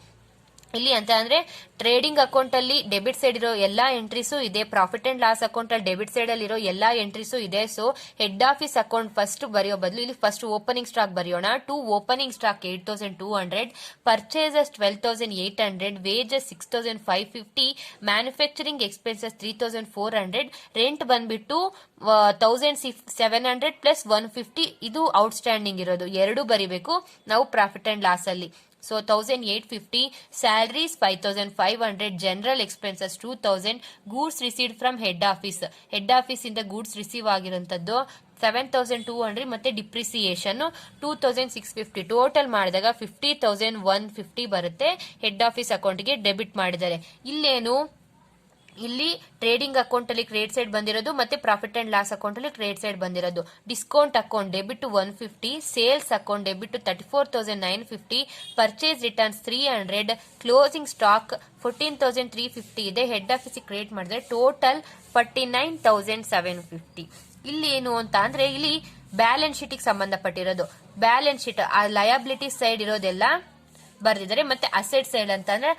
Speaker 1: ಇಲ್ಲಿ ಅಂತ ಅಂದ್ರೆ ಟ್ರೇಡಿಂಗ್ ಅಕೌಂಟ್ ಅಲ್ಲಿ ಡೆಬಿಟ್ ಸೈಡ್ ಇರೋ ಎಲ್ಲಾ ಎಂಟ್ರೀಸು ಇದೆ, ಪ್ರಾಫಿಟ್ ಅಂಡ್ ಲಾಸ್ ಅಕೌಂಟ್ ಅಲ್ಲಿ ಡೆಬಿಟ್ ಸೈಡ್ ಅಲ್ಲಿ ಇರೋ ಎಲ್ಲಾ ಎಂಟ್ರೀಸು ಇದೆ. So head office account first ಬರೆಯೋ ಬದಲು ಇಲ್ಲಿ ಫಸ್ಟ್ ಓಪನಿಂಗ್ ಸ್ಟಾಕ್ ಬರೆಯೋಣ. To opening stock 8,200, purchases 12,800, wages 6,550, manufacturing expenses 3,400, rent ಬಂದ್ಬಿಟ್ಟು 1,700 ಪ್ಲಸ್ 150. ಇದು ಔಟ್ ಸ್ಟ್ಯಾಂಡಿಂಗ್ ಇರೋದು, ಎರಡು ಬರಿಬೇಕು ನಾವು ಪ್ರಾಫಿಟ್ ಅಂಡ್ ಲಾಸ್ ಅಲ್ಲಿ. So 1,850, salaries 5,500, general expenses 2,000, goods received from head office ಇಂದ ಗೂಡ್ಸ್ ರಿಸೀವ್ ಆಗಿರುವಂತದ್ದು 7,200 ಮತ್ತೆ ಡಿಪ್ರಿಸಿಯೇಷನ್ 2,650. ಟೋಟಲ್ ಮಾಡಿದಾಗ 50,150 ಬರುತ್ತೆ. ಹೆಡ್ ಆಫೀಸ್ ಅಕೌಂಟ್ಗೆ ಡೆಬಿಟ್ ಮಾಡಿದ್ದಾರೆ. ಇಲ್ಲಿ ಟ್ರೇಡಿಂಗ್ ಅಕೌಂಟ್ ಅಲ್ಲಿ ಕ್ರೆಡಿಟ್ ಸೈಡ್ ಬಂದಿರೋದು ಮತ್ತೆ ಪ್ರಾಫಿಟ್ ಅಂಡ್ ಲಾಸ್ ಅಕೌಂಟ್ ಅಲ್ಲಿ ಕ್ರೆಡಿಟ್ ಸೈಡ್ ಬಂದಿರೋದು. Discount account debit 150, sales account debit 34,950, purchase returns 300, closing stock 14,350 ಇದೆ. ಹೆಡ್ ಆಫೀಸ್ ಕ್ರಿಯೇಟ್ ಮಾಡಿದ್ರೆ ಟೋಟಲ್ 49,750. ಇಲ್ಲಿ ಏನು ಅಂತ ಅಂದ್ರೆ ಇಲ್ಲಿ ಬ್ಯಾಲೆನ್ಸ್ ಶೀಟ್ ಗೆ ಸಂಬಂಧಪಟ್ಟಿರೋದು. ಬ್ಯಾಲೆನ್ಸ್ ಶೀಟ್ ಲಯಬಿಲಿಟಿ ಸೈಡ್ ಇರೋದೆಲ್ಲ ಬರ್ದಿದ್ದಾರೆ, ಮತ್ತೆ ಅಸೆಟ್ ಸೈಡ್ ಅಂತ ಅಂದ್ರೆ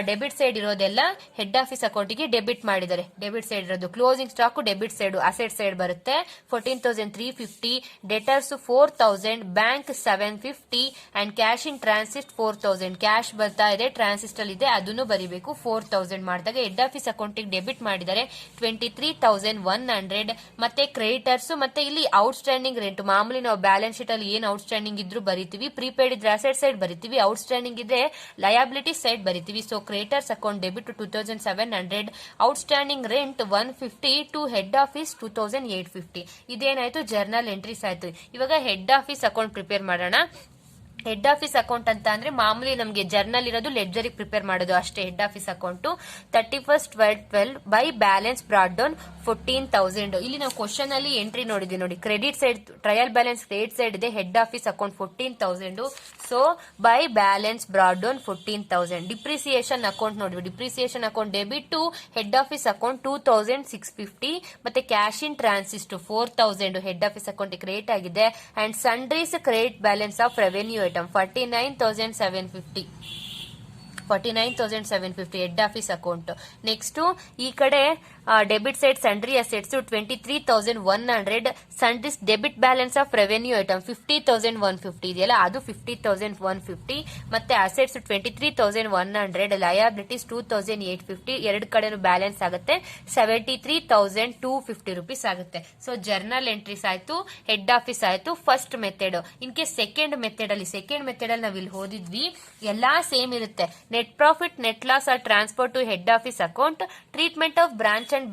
Speaker 1: ಡೆಬಿಟ್ ಸೈಡ್ ಇರೋದೆಲ್ಲ ಹೆಡ್ ಆಫೀಸ್ ಅಕೌಂಟ್ಗೆ ಡೆಬಿಟ್ ಮಾಡಿದ್ದಾರೆ. ಡೆಬಿಟ್ ಸೈಡ್ ಇರೋದು closing stock debit side, asset side ಬರುತ್ತೆ 14,350, debtors 4,000, bank 750 and cash in transit 4,000. Cash ಬರ್ತಾ ಇದೆ, ಟ್ರಾನ್ಸಿಸ್ಟ್ ಅಲ್ಲಿ ಇದೆ, ಅದನ್ನು ಬರಿಬೇಕು. 4,000 ಮಾಡಿದಾಗ ಹೆಡ್ ಆಫೀಸ್ ಅಕೌಂಟ್ಗೆ ಡೆಬಿಟ್ ಮಾಡಿದ್ದಾರೆ 23,100. ಮತ್ತೆ ಕ್ರೆಡಿಟರ್ಸ್ ಮತ್ತೆ ಇಲ್ಲಿ ಔಟ್ ಸ್ಟ್ಯಾಂಡಿಂಗ್ ರೆಂಟ್. ಮಾಮೂಲಿ ನಾವು ಬ್ಯಾಲೆನ್ಸ್ ಶೀಟ್ ಅಲ್ಲಿ ಏನ್ ಔಟ್ ಸ್ಟ್ಯಾಂಡಿಂಗ್ ಇದ್ರು ಬರಿತೀವಿ, ಪ್ರೀಪೇಡ್ ಇದ್ರೆ ಅಸೆಟ್ ಸೈಡ್ ಬರಿತೀವಿ, ಔಟ್ ಸ್ಟ್ಯಾಂಡಿಂಗ್ ಇದ್ರೆ ಲಯಬಿಲಿಟಿ ಸೈಡ್ ಬರಿತೀವಿ. So creditors account debit 2,700, outstanding rent 150 to head office 2,850. ಇದೇನಾಯ್ತು ಜರ್ನಲ್ ಎಂಟ್ರೀಸ್ ಆಯ್ತು. ಇವಾಗ ಹೆಡ್ ಆಫೀಸ್ ಅಕೌಂಟ್ ಪ್ರಿಪೇರ್ ಮಾಡೋಣ. ಹೆಡ್ ಆಫೀಸ್ ಅಕೌಂಟ್ ಅಂತ ಅಂದ್ರೆ ಮಾಮೂಲಿ ನಮಗೆ ಜರ್ನಲ್ ಇರೋದು ಲೆಡ್ಜರ್ ಪ್ರಿಪೇರ್ ಮಾಡೋದು ಅಷ್ಟೇ. Head office account 31/12 by balance brought down 14,000. ಇಲ್ಲಿ ನಾವು ಕ್ವಶನ್ ಅಲ್ಲಿ ಎಂಟ್ರಿ ನೋಡಿದ್ವಿ ನೋಡಿ, credit side trial balance credit side ಇದೆ, head office account 14,000. So by balance brought down 14,000. Depreciation account ನೋಡಿದ್ವಿ, depreciation account debit to head office account 2,650 ಮತ್ತೆ cash in transit 4,000 head office account create ಆಗಿದೆ. And sundries credit balance of revenue item 49,750 head office account. Next ಈ ಕಡೆ debit side sundry assets 23,100, sundries debit balance of revenue item 50,150 ಇದೆಯಲ್ಲ ಅದು 50,150. ಮತ್ತೆ ಅಸೆಟ್ಸ್ 23,100, ಲಯಬಿಲಿಟೀಸ್ 2,850. ಎರಡು ಕಡೆನೂ ಬ್ಯಾಲೆನ್ಸ್ ಆಗುತ್ತೆ 73,250 rupees ಆಗುತ್ತೆ. ಸೊ ಜರ್ನಲ್ ಎಂಟ್ರೀಸ್ ಆಯ್ತು, ಹೆಡ್ ಆಫೀಸ್ ಆಯ್ತು first method. In case second method ಅಲ್ಲಿ ನಾವು ಇಲ್ಲಿ ಓದಿದ್ವಿ ಎಲ್ಲಾ ಸೇಮ್ ಇರುತ್ತೆ. Net profit, net loss are transfer to head office account. Treatment of branch and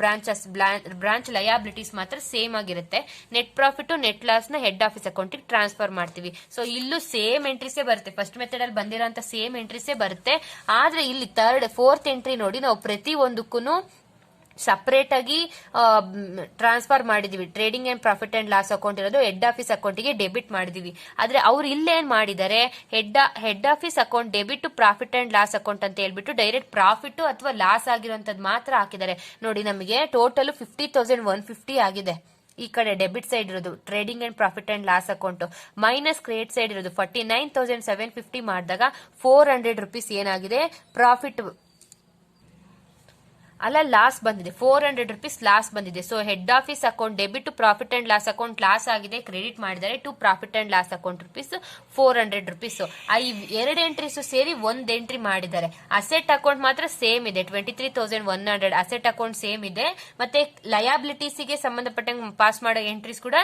Speaker 1: branch liabilities ಮಾತ್ರ ಸೇಮ್ ಆಗಿರುತ್ತೆ. ನೆಟ್ ಪ್ರಾಫಿಟ್ ನೆಟ್ ಲಾಸ್ ನ ಹೆಡ್ ಆಫೀಸ್ ಅಕೌಂಟ್ ಟ್ರಾನ್ಸ್ಫರ್ ಮಾಡ್ತೀವಿ. ಸೊ ಇಲ್ಲೂ ಸೇಮ್ ಎಂಟ್ರೀಸೇ ಬರುತ್ತೆ, ಫಸ್ಟ್ ಮೆಥಡ್ ಅಲ್ಲಿ ಬಂದಿರೋಂತ ಸೇಮ್ ಎಂಟ್ರೀಸೇ ಬರುತ್ತೆ. ಆದ್ರೆ ಇಲ್ಲಿ ಫೋರ್ತ್ ಎಂಟ್ರಿ ನೋಡಿ ನಾವು ಪ್ರತಿ ಒಂದಕ್ಕೂ ಸಪರೇಟ್ ಆಗಿ ಟ್ರಾನ್ಸ್ಫರ್ ಮಾಡಿದೀವಿ. Trading and profit and loss account ಇರೋದು ಹೆಡ್ ಆಫೀಸ್ ಅಕೌಂಟ್ಗೆ ಡೆಬಿಟ್ ಮಾಡಿದೀವಿ. ಆದ್ರೆ ಅವ್ರು ಇಲ್ಲೇನ್ ಮಾಡಿದ್ದಾರೆ, head office account debit profit and loss account ಅಂತ ಹೇಳ್ಬಿಟ್ಟು ಡೈರೆಕ್ಟ್ ಪ್ರಾಫಿಟ್ ಅಥವಾ ಲಾಸ್ ಆಗಿರುವಂತದ್ದು ಮಾತ್ರ ಹಾಕಿದ್ದಾರೆ. ನೋಡಿ ನಮಗೆ ಟೋಟಲ್ 50,150 ಆಗಿದೆ. ಈ ಕಡೆ ಡೆಬಿಟ್ ಸೈಡ್ ಇರೋದು trading and profit and loss account minus credit side ಇರೋದು 49,750 ಮಾಡಿದಾಗ 400 rupees ಏನಾಗಿದೆ ಪ್ರಾಫಿಟ್ ಅಲ್ಲ ಲಾಸ್ ಬಂದಿದೆ, 400 rupees ಲಾಸ್ ಬಂದಿದೆ. So head office account debit to profit and loss account loss ಆಗಿದೆ, ಕ್ರೆಡಿಟ್ ಮಾಡಿದ್ದಾರೆ to profit and loss account ₹400. ಈ ಎರಡು ಎಂಟ್ರೀಸ್ ಸೇರಿ ಒಂದ್ ಎಂಟ್ರಿ ಮಾಡಿದ್ದಾರೆ. ಅಸೆಟ್ ಅಕೌಂಟ್ ಮಾತ್ರ ಸೇಮ್ ಇದೆ, 23,100 ಅಸೆಟ್ ಅಕೌಂಟ್ ಸೇಮ್ ಇದೆ. ಮತ್ತೆ ಲಯಾಬಿಲಿಟೀಸ್ ಗೆ ಸಂಬಂಧಪಟ್ಟಂಗೆ ಪಾಸ್ ಮಾಡೋ ಎಂಟ್ರೀಸ್ ಕೂಡ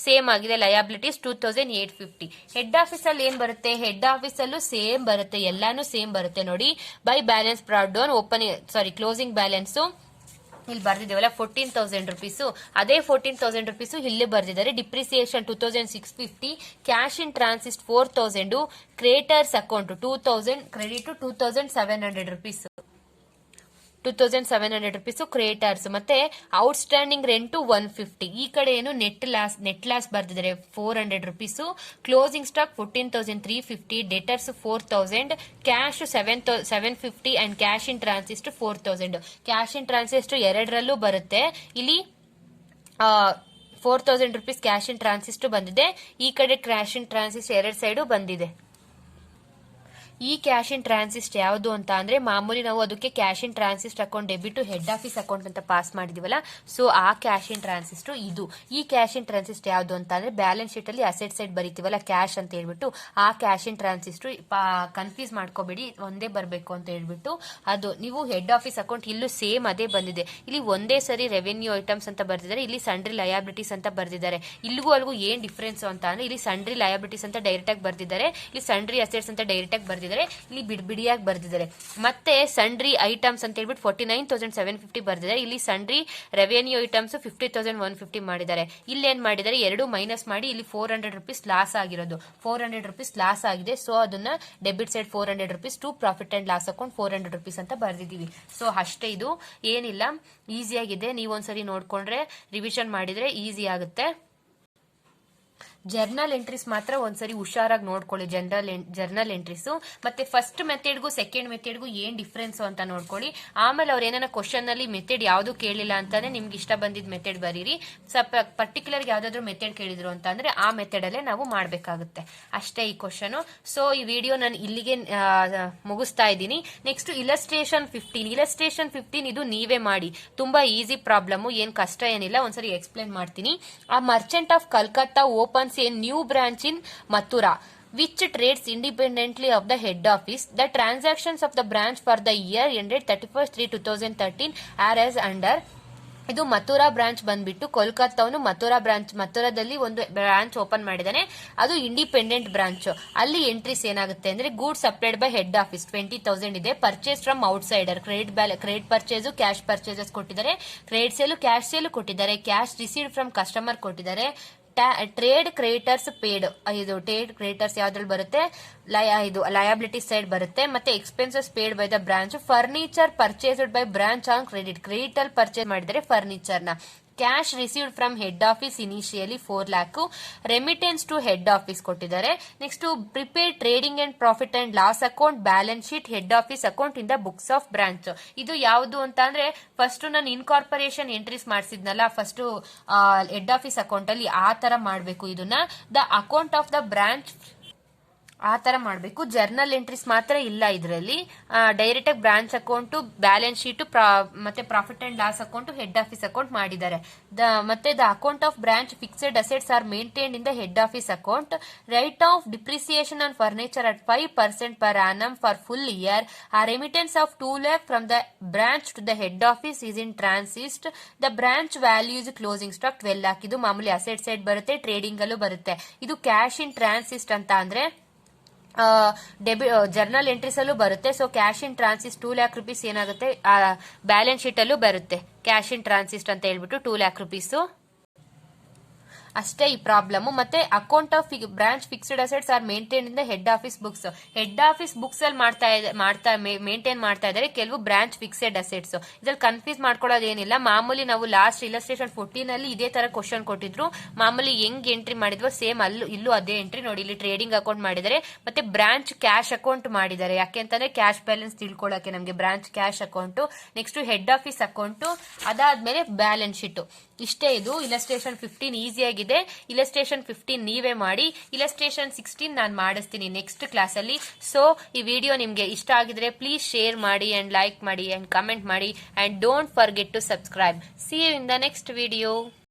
Speaker 1: ಸೇಮ್ ಆಗಿದೆ. ಲಯಾಬಿಲಿಟೀಸ್ 2,850. ಹೆಡ್ ಆಫೀಸ್ ಅಲ್ಲಿ ಏನ್ ಬರುತ್ತೆ, ಹೆಡ್ ಆಫೀಸ್ ಅಲ್ಲೂ ಸೇಮ್ ಬರುತ್ತೆ, ಎಲ್ಲಾನು ಸೇಮ್ ಬರುತ್ತೆ ನೋಡಿ. By balance brought down opening closing balance ಇಲ್ಲಿ ಬರ್ದಿದ್ದೇವಲ್ಲ 14,000 rupees, ಅದೇ 14,000 rupees ಇಲ್ಲಿ ಬರ್ದಿದ್ದಾರೆ. Depreciation 2,650, cash in transit 4,000, creditors account 2,000, credit 2,700 rupees. 2,700 rupees creditors. ಮತ್ತೆ ಔಟ್ ಸ್ಟ್ಯಾಂಡಿಂಗ್ ರೆಂಟ್ 150. ಈ ಕಡೆ ಏನು ನೆಟ್ ಲಾಸ್ ಬರ್ದಿದ್ದಾರೆ 400 rupees. Closing stock 14,350, debtors 4,000, cash 750 and cash in transit 4,000. Cash in transit ಎರಡರಲ್ಲೂ ಬರುತ್ತೆ. ಇಲ್ಲಿ 4,000 rupees ಕ್ಯಾಶ್ ಇನ್ ಟ್ರಾನ್ಸಿಸ್ಟ್ ಬಂದಿದೆ, ಈ ಕಡೆ ಕ್ಯಾಶ್ ಇನ್ ಟ್ರಾನ್ಸಿಸ್ಟ್ ಎರಡ್ ಸೈಡು ಬಂದಿದೆ. ಈ ಕ್ಯಾಶ್ ಇನ್ ಟ್ರಾನ್ಸಿಸ್ಟ್ ಯಾವುದು ಅಂತ ಅಂದ್ರೆ ಮಾಮೂಲಿ ನಾವು ಅದಕ್ಕೆ cash in transit account debit to head office account ಅಂತ ಪಾಸ್ ಮಾಡಿದೀವಲ್ಲ, ಸೊ ಆ ಕ್ಯಾಶ್ ಇನ್ ಟ್ರಾನ್ಸಿಸ್ಟ್ ಇದು. ಈ ಕ್ಯಾಶ್ ಇನ್ ಟ್ರಾನ್ಸಿಸ್ಟ್ ಯಾವುದು ಅಂತ ಅಂದ್ರೆ ಬ್ಯಾಲೆನ್ಸ್ ಶೀಟ್ ಅಲ್ಲಿ ಅಸೆಟ್ ಸೈಡ್ ಬರೀತೀವಲ್ಲ ಕ್ಯಾಶ್ ಅಂತ ಹೇಳ್ಬಿಟ್ಟು, ಆ ಕ್ಯಾಶ್ ಇನ್ ಟ್ರಾನ್ಸಿಸ್ಟ್ ಕನ್ಫ್ಯೂಸ್ ಮಾಡ್ಕೋಬೇಡಿ, ಒಂದೇ ಬರಬೇಕು ಅಂತ ಹೇಳ್ಬಿಟ್ಟು ಅದು. ನೀವು ಹೆಡ್ ಆಫೀಸ್ ಅಕೌಂಟ್ ಇಲ್ಲೂ ಸೇಮ್ ಅದೇ ಬಂದಿದೆ. ಇಲ್ಲಿ ಒಂದೇ ಸರಿ ರೆವೆನ್ಯೂ ಐಟಮ್ಸ್ ಅಂತ ಬರ್ದಿದ್ದಾರೆ, ಇಲ್ಲಿ ಸಂಡ್ರಿ ಲಯಾಬಿಲಿಟೀಸ್ ಅಂತ ಬರ್ದಿದ್ದಾರೆ. ಇಲ್ಲಿಗೂ ಅಲ್ಲಿಗೂ ಏನ್ ಡಿಫ್ರೆನ್ಸ್ ಅಂತ ಅಂದ್ರೆ ಇಲ್ಲಿ ಸಂಡ್ರಿ ಲಯಾಬಿಲಿಟೀಸ್ ಅಂತ ಡೈರೆಕ್ಟ್ ಆಗಿ ಬರ್ದಿದ್ದಾರೆ, ಇಲ್ಲಿ ಸಂಡ್ರಿ ಅಸೆಟ್ಸ್ ಅಂತ ಡೈರೆಕ್ಟ್ ಆಗಿ ಬರ್ದಿದ್ದಾರೆ, ಇಲ್ಲಿ ಬಿಡಿಯಾಗಿ ಬರ್ದಿದ್ದಾರೆ. ಮತ್ತೆ ಸಂಡ್ರಿ ಐಟಮ್ಸ್ ಅಂತ ಹೇಳ್ಬಿಟ್ಟು 49,750 ಬರ್ದಿದ್ದಾರೆ, ಇಲ್ಲಿ ಸಂಡ್ರಿ ರೆವೆನ್ಯೂ ಐಟಮ್ಸ್ 50,150 ಮಾಡಿದ್ದಾರೆ. ಇಲ್ಲಿ ಏನ್ ಮಾಡಿದ್ದಾರೆ, ಎರಡು ಮೈನಸ್ ಮಾಡಿ ಇಲ್ಲಿ 400 rupees ಲಾಸ್ ಆಗಿರೋದು, 400 rupees ಲಾಸ್ ಆಗಿದೆ. ಸೊ ಅದನ್ನ debit side 400 rupees to profit and loss account 400 rupees ಅಂತ ಬರ್ದಿದೀವಿ. ಸೊ ಅಷ್ಟೇ, ಇದು ಏನಿಲ್ಲ, ಈಸಿಯಾಗಿದೆ. ನೀವೊಂದ್ಸರಿ ನೋಡ್ಕೊಂಡ್ರೆ ರಿವಿಷನ್ ಮಾಡಿದ್ರೆ ಈಸಿ ಆಗುತ್ತೆ. ಜರ್ನಲ್ ಎಂಟ್ರೀಸ್ ಮಾತ್ರ ಒಂದ್ಸರಿ ಹುಷಾರಾಗಿ ನೋಡ್ಕೊಳ್ಳಿ. ಜರ್ನಲ್ ಎಂಟ್ರೀಸ್ ಮತ್ತೆ ಫಸ್ಟ್ ಮೆಥಡ್ಗೂ ಸೆಕೆಂಡ್ ಮೆಥಡ್ಗೂ ಏನ್ ಡಿಫ್ರೆನ್ಸ್ ಅಂತ ನೋಡ್ಕೊಳ್ಳಿ. ಆಮೇಲೆ ಅವ್ರ ಏನಾರ ಕ್ವಶನ್ ಅಲ್ಲಿ ಮೆಥಡ್ ಯಾವ್ದು ಕೇಳಿಲ್ಲ ಅಂತಾನೆ ನಿಮ್ಗೆ ಇಷ್ಟ ಬಂದಿದ್ ಮೆಥಡ್ ಬರೀರಿ. ಪರ್ಟಿಕ್ಯುಲರ್ ಯಾವ್ದಾದ್ರು ಮೆಥಡ್ ಕೇಳಿದ್ರು ಅಂತ ಅಂದ್ರೆ ಆ ಮೆಥಡ್ ಅಲ್ಲೇ ನಾವು ಮಾಡ್ಬೇಕಾಗುತ್ತೆ. ಅಷ್ಟೇ ಈ ಕ್ವಶನ್. ಸೊ ಈ ವಿಡಿಯೋ ನಾನು ಇಲ್ಲಿಗೆ ಮುಗಿಸ್ತಾ ಇದ್ದೀನಿ. ನೆಕ್ಸ್ಟ್ ಇಲಸ್ಟ್ರೇಷನ್ 15 ಇದು ನೀವೇ ಮಾಡಿ, ತುಂಬಾ ಈಸಿ ಪ್ರಾಬ್ಲಮ್, ಏನ್ ಕಷ್ಟ ಏನಿಲ್ಲ. ಒಂದ್ಸರಿ ಎಕ್ಸ್ಪ್ಲೇನ್ ಮಾಡ್ತೀನಿ. ಆ Merchant of Calcutta open a new branch in Mathura which trades independently of the head office. The transactions of the branch for the year ended 31/3/2013 are as under. ಇದು ಮಥುರಾ ಬ್ರಾಂಚ್ ಬಂದ್ಬಿಟ್ಟು ಕೋಲ್ಕತ್ತಾವನು ಮಥುರಾದಲ್ಲಿ ಒಂದು ಬ್ರಾಂಚ್ ಓಪನ್ ಮಾಡಿದಾನೆ, ಅದು ಇಂಡಿಪೆಂಡೆಂಟ್ ಬ್ರಾಂಚ್. ಅಲ್ಲಿ ಎಂಟ್ರೀಸ್ ಏನಾಗುತ್ತೆ ಅಂದ್ರೆ goods supplied by head office 20,000 ಇದೆ, purchase from outsider credit purchase, cash purchases ಕೊಟ್ಟಿದ್ದಾರೆ, ಕ್ರೆಡಿಟ್ ಸೇಲ್ ಕ್ಯಾಶ್ ಸೇಲ್ ಕೊಟ್ಟಿದ್ದಾರೆ, ಕ್ಯಾಶ್ ರಿಸೀವ್ಡ್ ಫ್ರಮ್ ಕಸ್ಟಮರ್ ಕೊಟ್ಟಿದ್ದಾರೆ, ಟ್ರೇಡ್ ಕ್ರೆಡಿಟರ್ಸ್ ಪೇಡ್, ಇದು ಟ್ರೇಡ್ ಕ್ರೆಡಿಟರ್ಸ್ ಯಾವ್ದ್ರಲ್ಲಿ ಬರುತ್ತೆ, ಇದು ಲಯಬಿಲಿಟಿ ಸೈಡ್ ಬರುತ್ತೆ. ಮತ್ತೆ expenses paid by the branch, furniture purchased by branch on credit ಅಲ್ಲಿ ಪರ್ಚೇಸ್ ಮಾಡಿದರೆ ಫರ್ನಿಚರ್ ನ, cash received from head office initially 4 lakh, remittance to head office ಕೊಟ್ಟಿದ್ದಾರೆ. Next prepare trading and profit and loss account, balance sheet, head office account in the books of branch. ಇದು ಯಾವುದು ಅಂತ ಅಂದ್ರೆ ಫಸ್ಟ್ ನಾನು ಇನ್ಕಾರ್ಪೊರೇಷನ್ ಎಂಟ್ರೀಸ್ ಮಾಡಿಸಿದ್ನಲ್ಲ ಫಸ್ಟ್ ಹೆಡ್ ಆಫೀಸ್ ಅಕೌಂಟ್ ಅಲ್ಲಿ, ಆ ತರ ಮಾಡಬೇಕು ಇದನ್ನ. The account of the branch ಆ ತರ ಮಾಡಬೇಕು. ಜರ್ನಲ್ ಎಂಟ್ರೀಸ್ ಮಾತ್ರ ಇಲ್ಲ ಇದರಲ್ಲಿ, ಡೈರೆಕ್ಟ್ ಆಗಿ ಬ್ರಾಂಚ್ ಅಕೌಂಟ್, ಬ್ಯಾಲೆನ್ಸ್ ಶೀಟ್ ಮತ್ತೆ profit and loss account, head office account ಮಾಡಿದ್ದಾರೆ. ಮತ್ತೆ the account of branch fixed assets are maintained in the head office account. Write off depreciation on furniture at 5% per annum for full year. A remittance of 2 lakh from the branch to the head office is in transit. The branch value is closing stock 12 lakh. ಇದು ಮಾಮೂಲಿ ಅಸೆಟ್ ಸೈಡ್ ಬರುತ್ತೆ, ಟ್ರೇಡಿಂಗ್ ಅಲ್ಲೂ ಬರುತ್ತೆ. ಇದು ಕ್ಯಾಶ್ ಇನ್ ಟ್ರಾನ್ಸಿಸ್ಟ್ ಅಂತ ಅಂದ್ರೆ ಜರ್ನಲ್ ಎಂಟ್ರೀಸ್ ಅಲ್ಲೂ ಬರುತ್ತೆ. So cash in transit 2 lakh rupees ಏನಾಗುತ್ತೆ ಬ್ಯಾಲೆನ್ಸ್ ಶೀಟ್ ಅಲ್ಲೂ ಬರುತ್ತೆ. ಕ್ಯಾಶ್ ಇನ್ ಟ್ರಾನ್ಸಿಸ್ಟ್ ಅಂತ ಹೇಳ್ಬಿಟ್ಟು 2 lakh rupees. ಅಷ್ಟೇ ಈ ಪ್ರಾಬ್ಲಮ್. ಮತ್ತೆ account of branch fixed assets are maintain in the head office books. Head office books ಅಲ್ಲಿ ಮೇಂಟೈನ್ ಮಾಡ್ತಾ ಇದ್ದಾರೆ ಕೆಲವು ಬ್ರಾಂಚ್ ಫಿಕ್ಸೆಡ್ ಅಸೆಟ್ಸ್. ಇದ್ರಲ್ಲಿ ಕನ್ಫ್ಯೂಸ್ ಮಾಡ್ಕೊಳ್ಳೋದು ಏನಿಲ್ಲ. ಮಾಮೂಲಿ ನಾವು ಲಾಸ್ಟ್ ಇಲಸ್ಟ್ರೇಷನ್ 14 ಅಲ್ಲಿ ಇದೇ ತರ ಕ್ವಶನ್ ಕೊಟ್ಟಿದ್ರು. ಮಾಮೂಲಿ ಹೆಂಗ್ ಎಂಟ್ರಿ ಮಾಡಿದ್ವೋ ಸೇಮ್ ಇಲ್ಲೂ ಅದೇ ಎಂಟ್ರಿ ನೋಡಿ. ಇಲ್ಲಿ ಟ್ರೇಡಿಂಗ್ ಅಕೌಂಟ್ ಮಾಡಿದ್ದಾರೆ, ಮತ್ತೆ ಬ್ರಾಂಚ್ ಕ್ಯಾಶ್ ಅಕೌಂಟ್ ಮಾಡಿದ್ದಾರೆ. ಯಾಕೆಂತಂದ್ರೆ ಕ್ಯಾಶ್ ಬ್ಯಾಲೆನ್ಸ್ ತಿಳ್ಕೊಳ್ಳೋಕೆ ನಮಗೆ branch cash account, next head office account, ಅದಾದ್ಮೇಲೆ ಬ್ಯಾಲೆನ್ಸ್ ಶೀಟ್. ಇಷ್ಟೇ ಇದು ಇಲಸ್ಟ್ರೇಷನ್ 15. ಈಸಿ ಆಗಿದೆ. ಇಲಸ್ಟ್ರೇಷನ್ 15 ನೀವೇ ಮಾಡಿ. ಇಲಸ್ಟ್ರೇಷನ್ 16 ನಾನು ಮಾಡಿಸ್ತೀನಿ ನೆಕ್ಸ್ಟ್ ಕ್ಲಾಸ್ ಅಲ್ಲಿ. ಸೊ ಈ ವಿಡಿಯೋ ನಿಮ್ಗೆ ಇಷ್ಟ ಆಗಿದ್ರೆ ಪ್ಲೀಸ್ ಶೇರ್ ಮಾಡಿ ಅಂಡ್ ಲೈಕ್ ಮಾಡಿ ಅಂಡ್ ಕಮೆಂಟ್ ಮಾಡಿ and don't forget to subscribe. See you in the next video.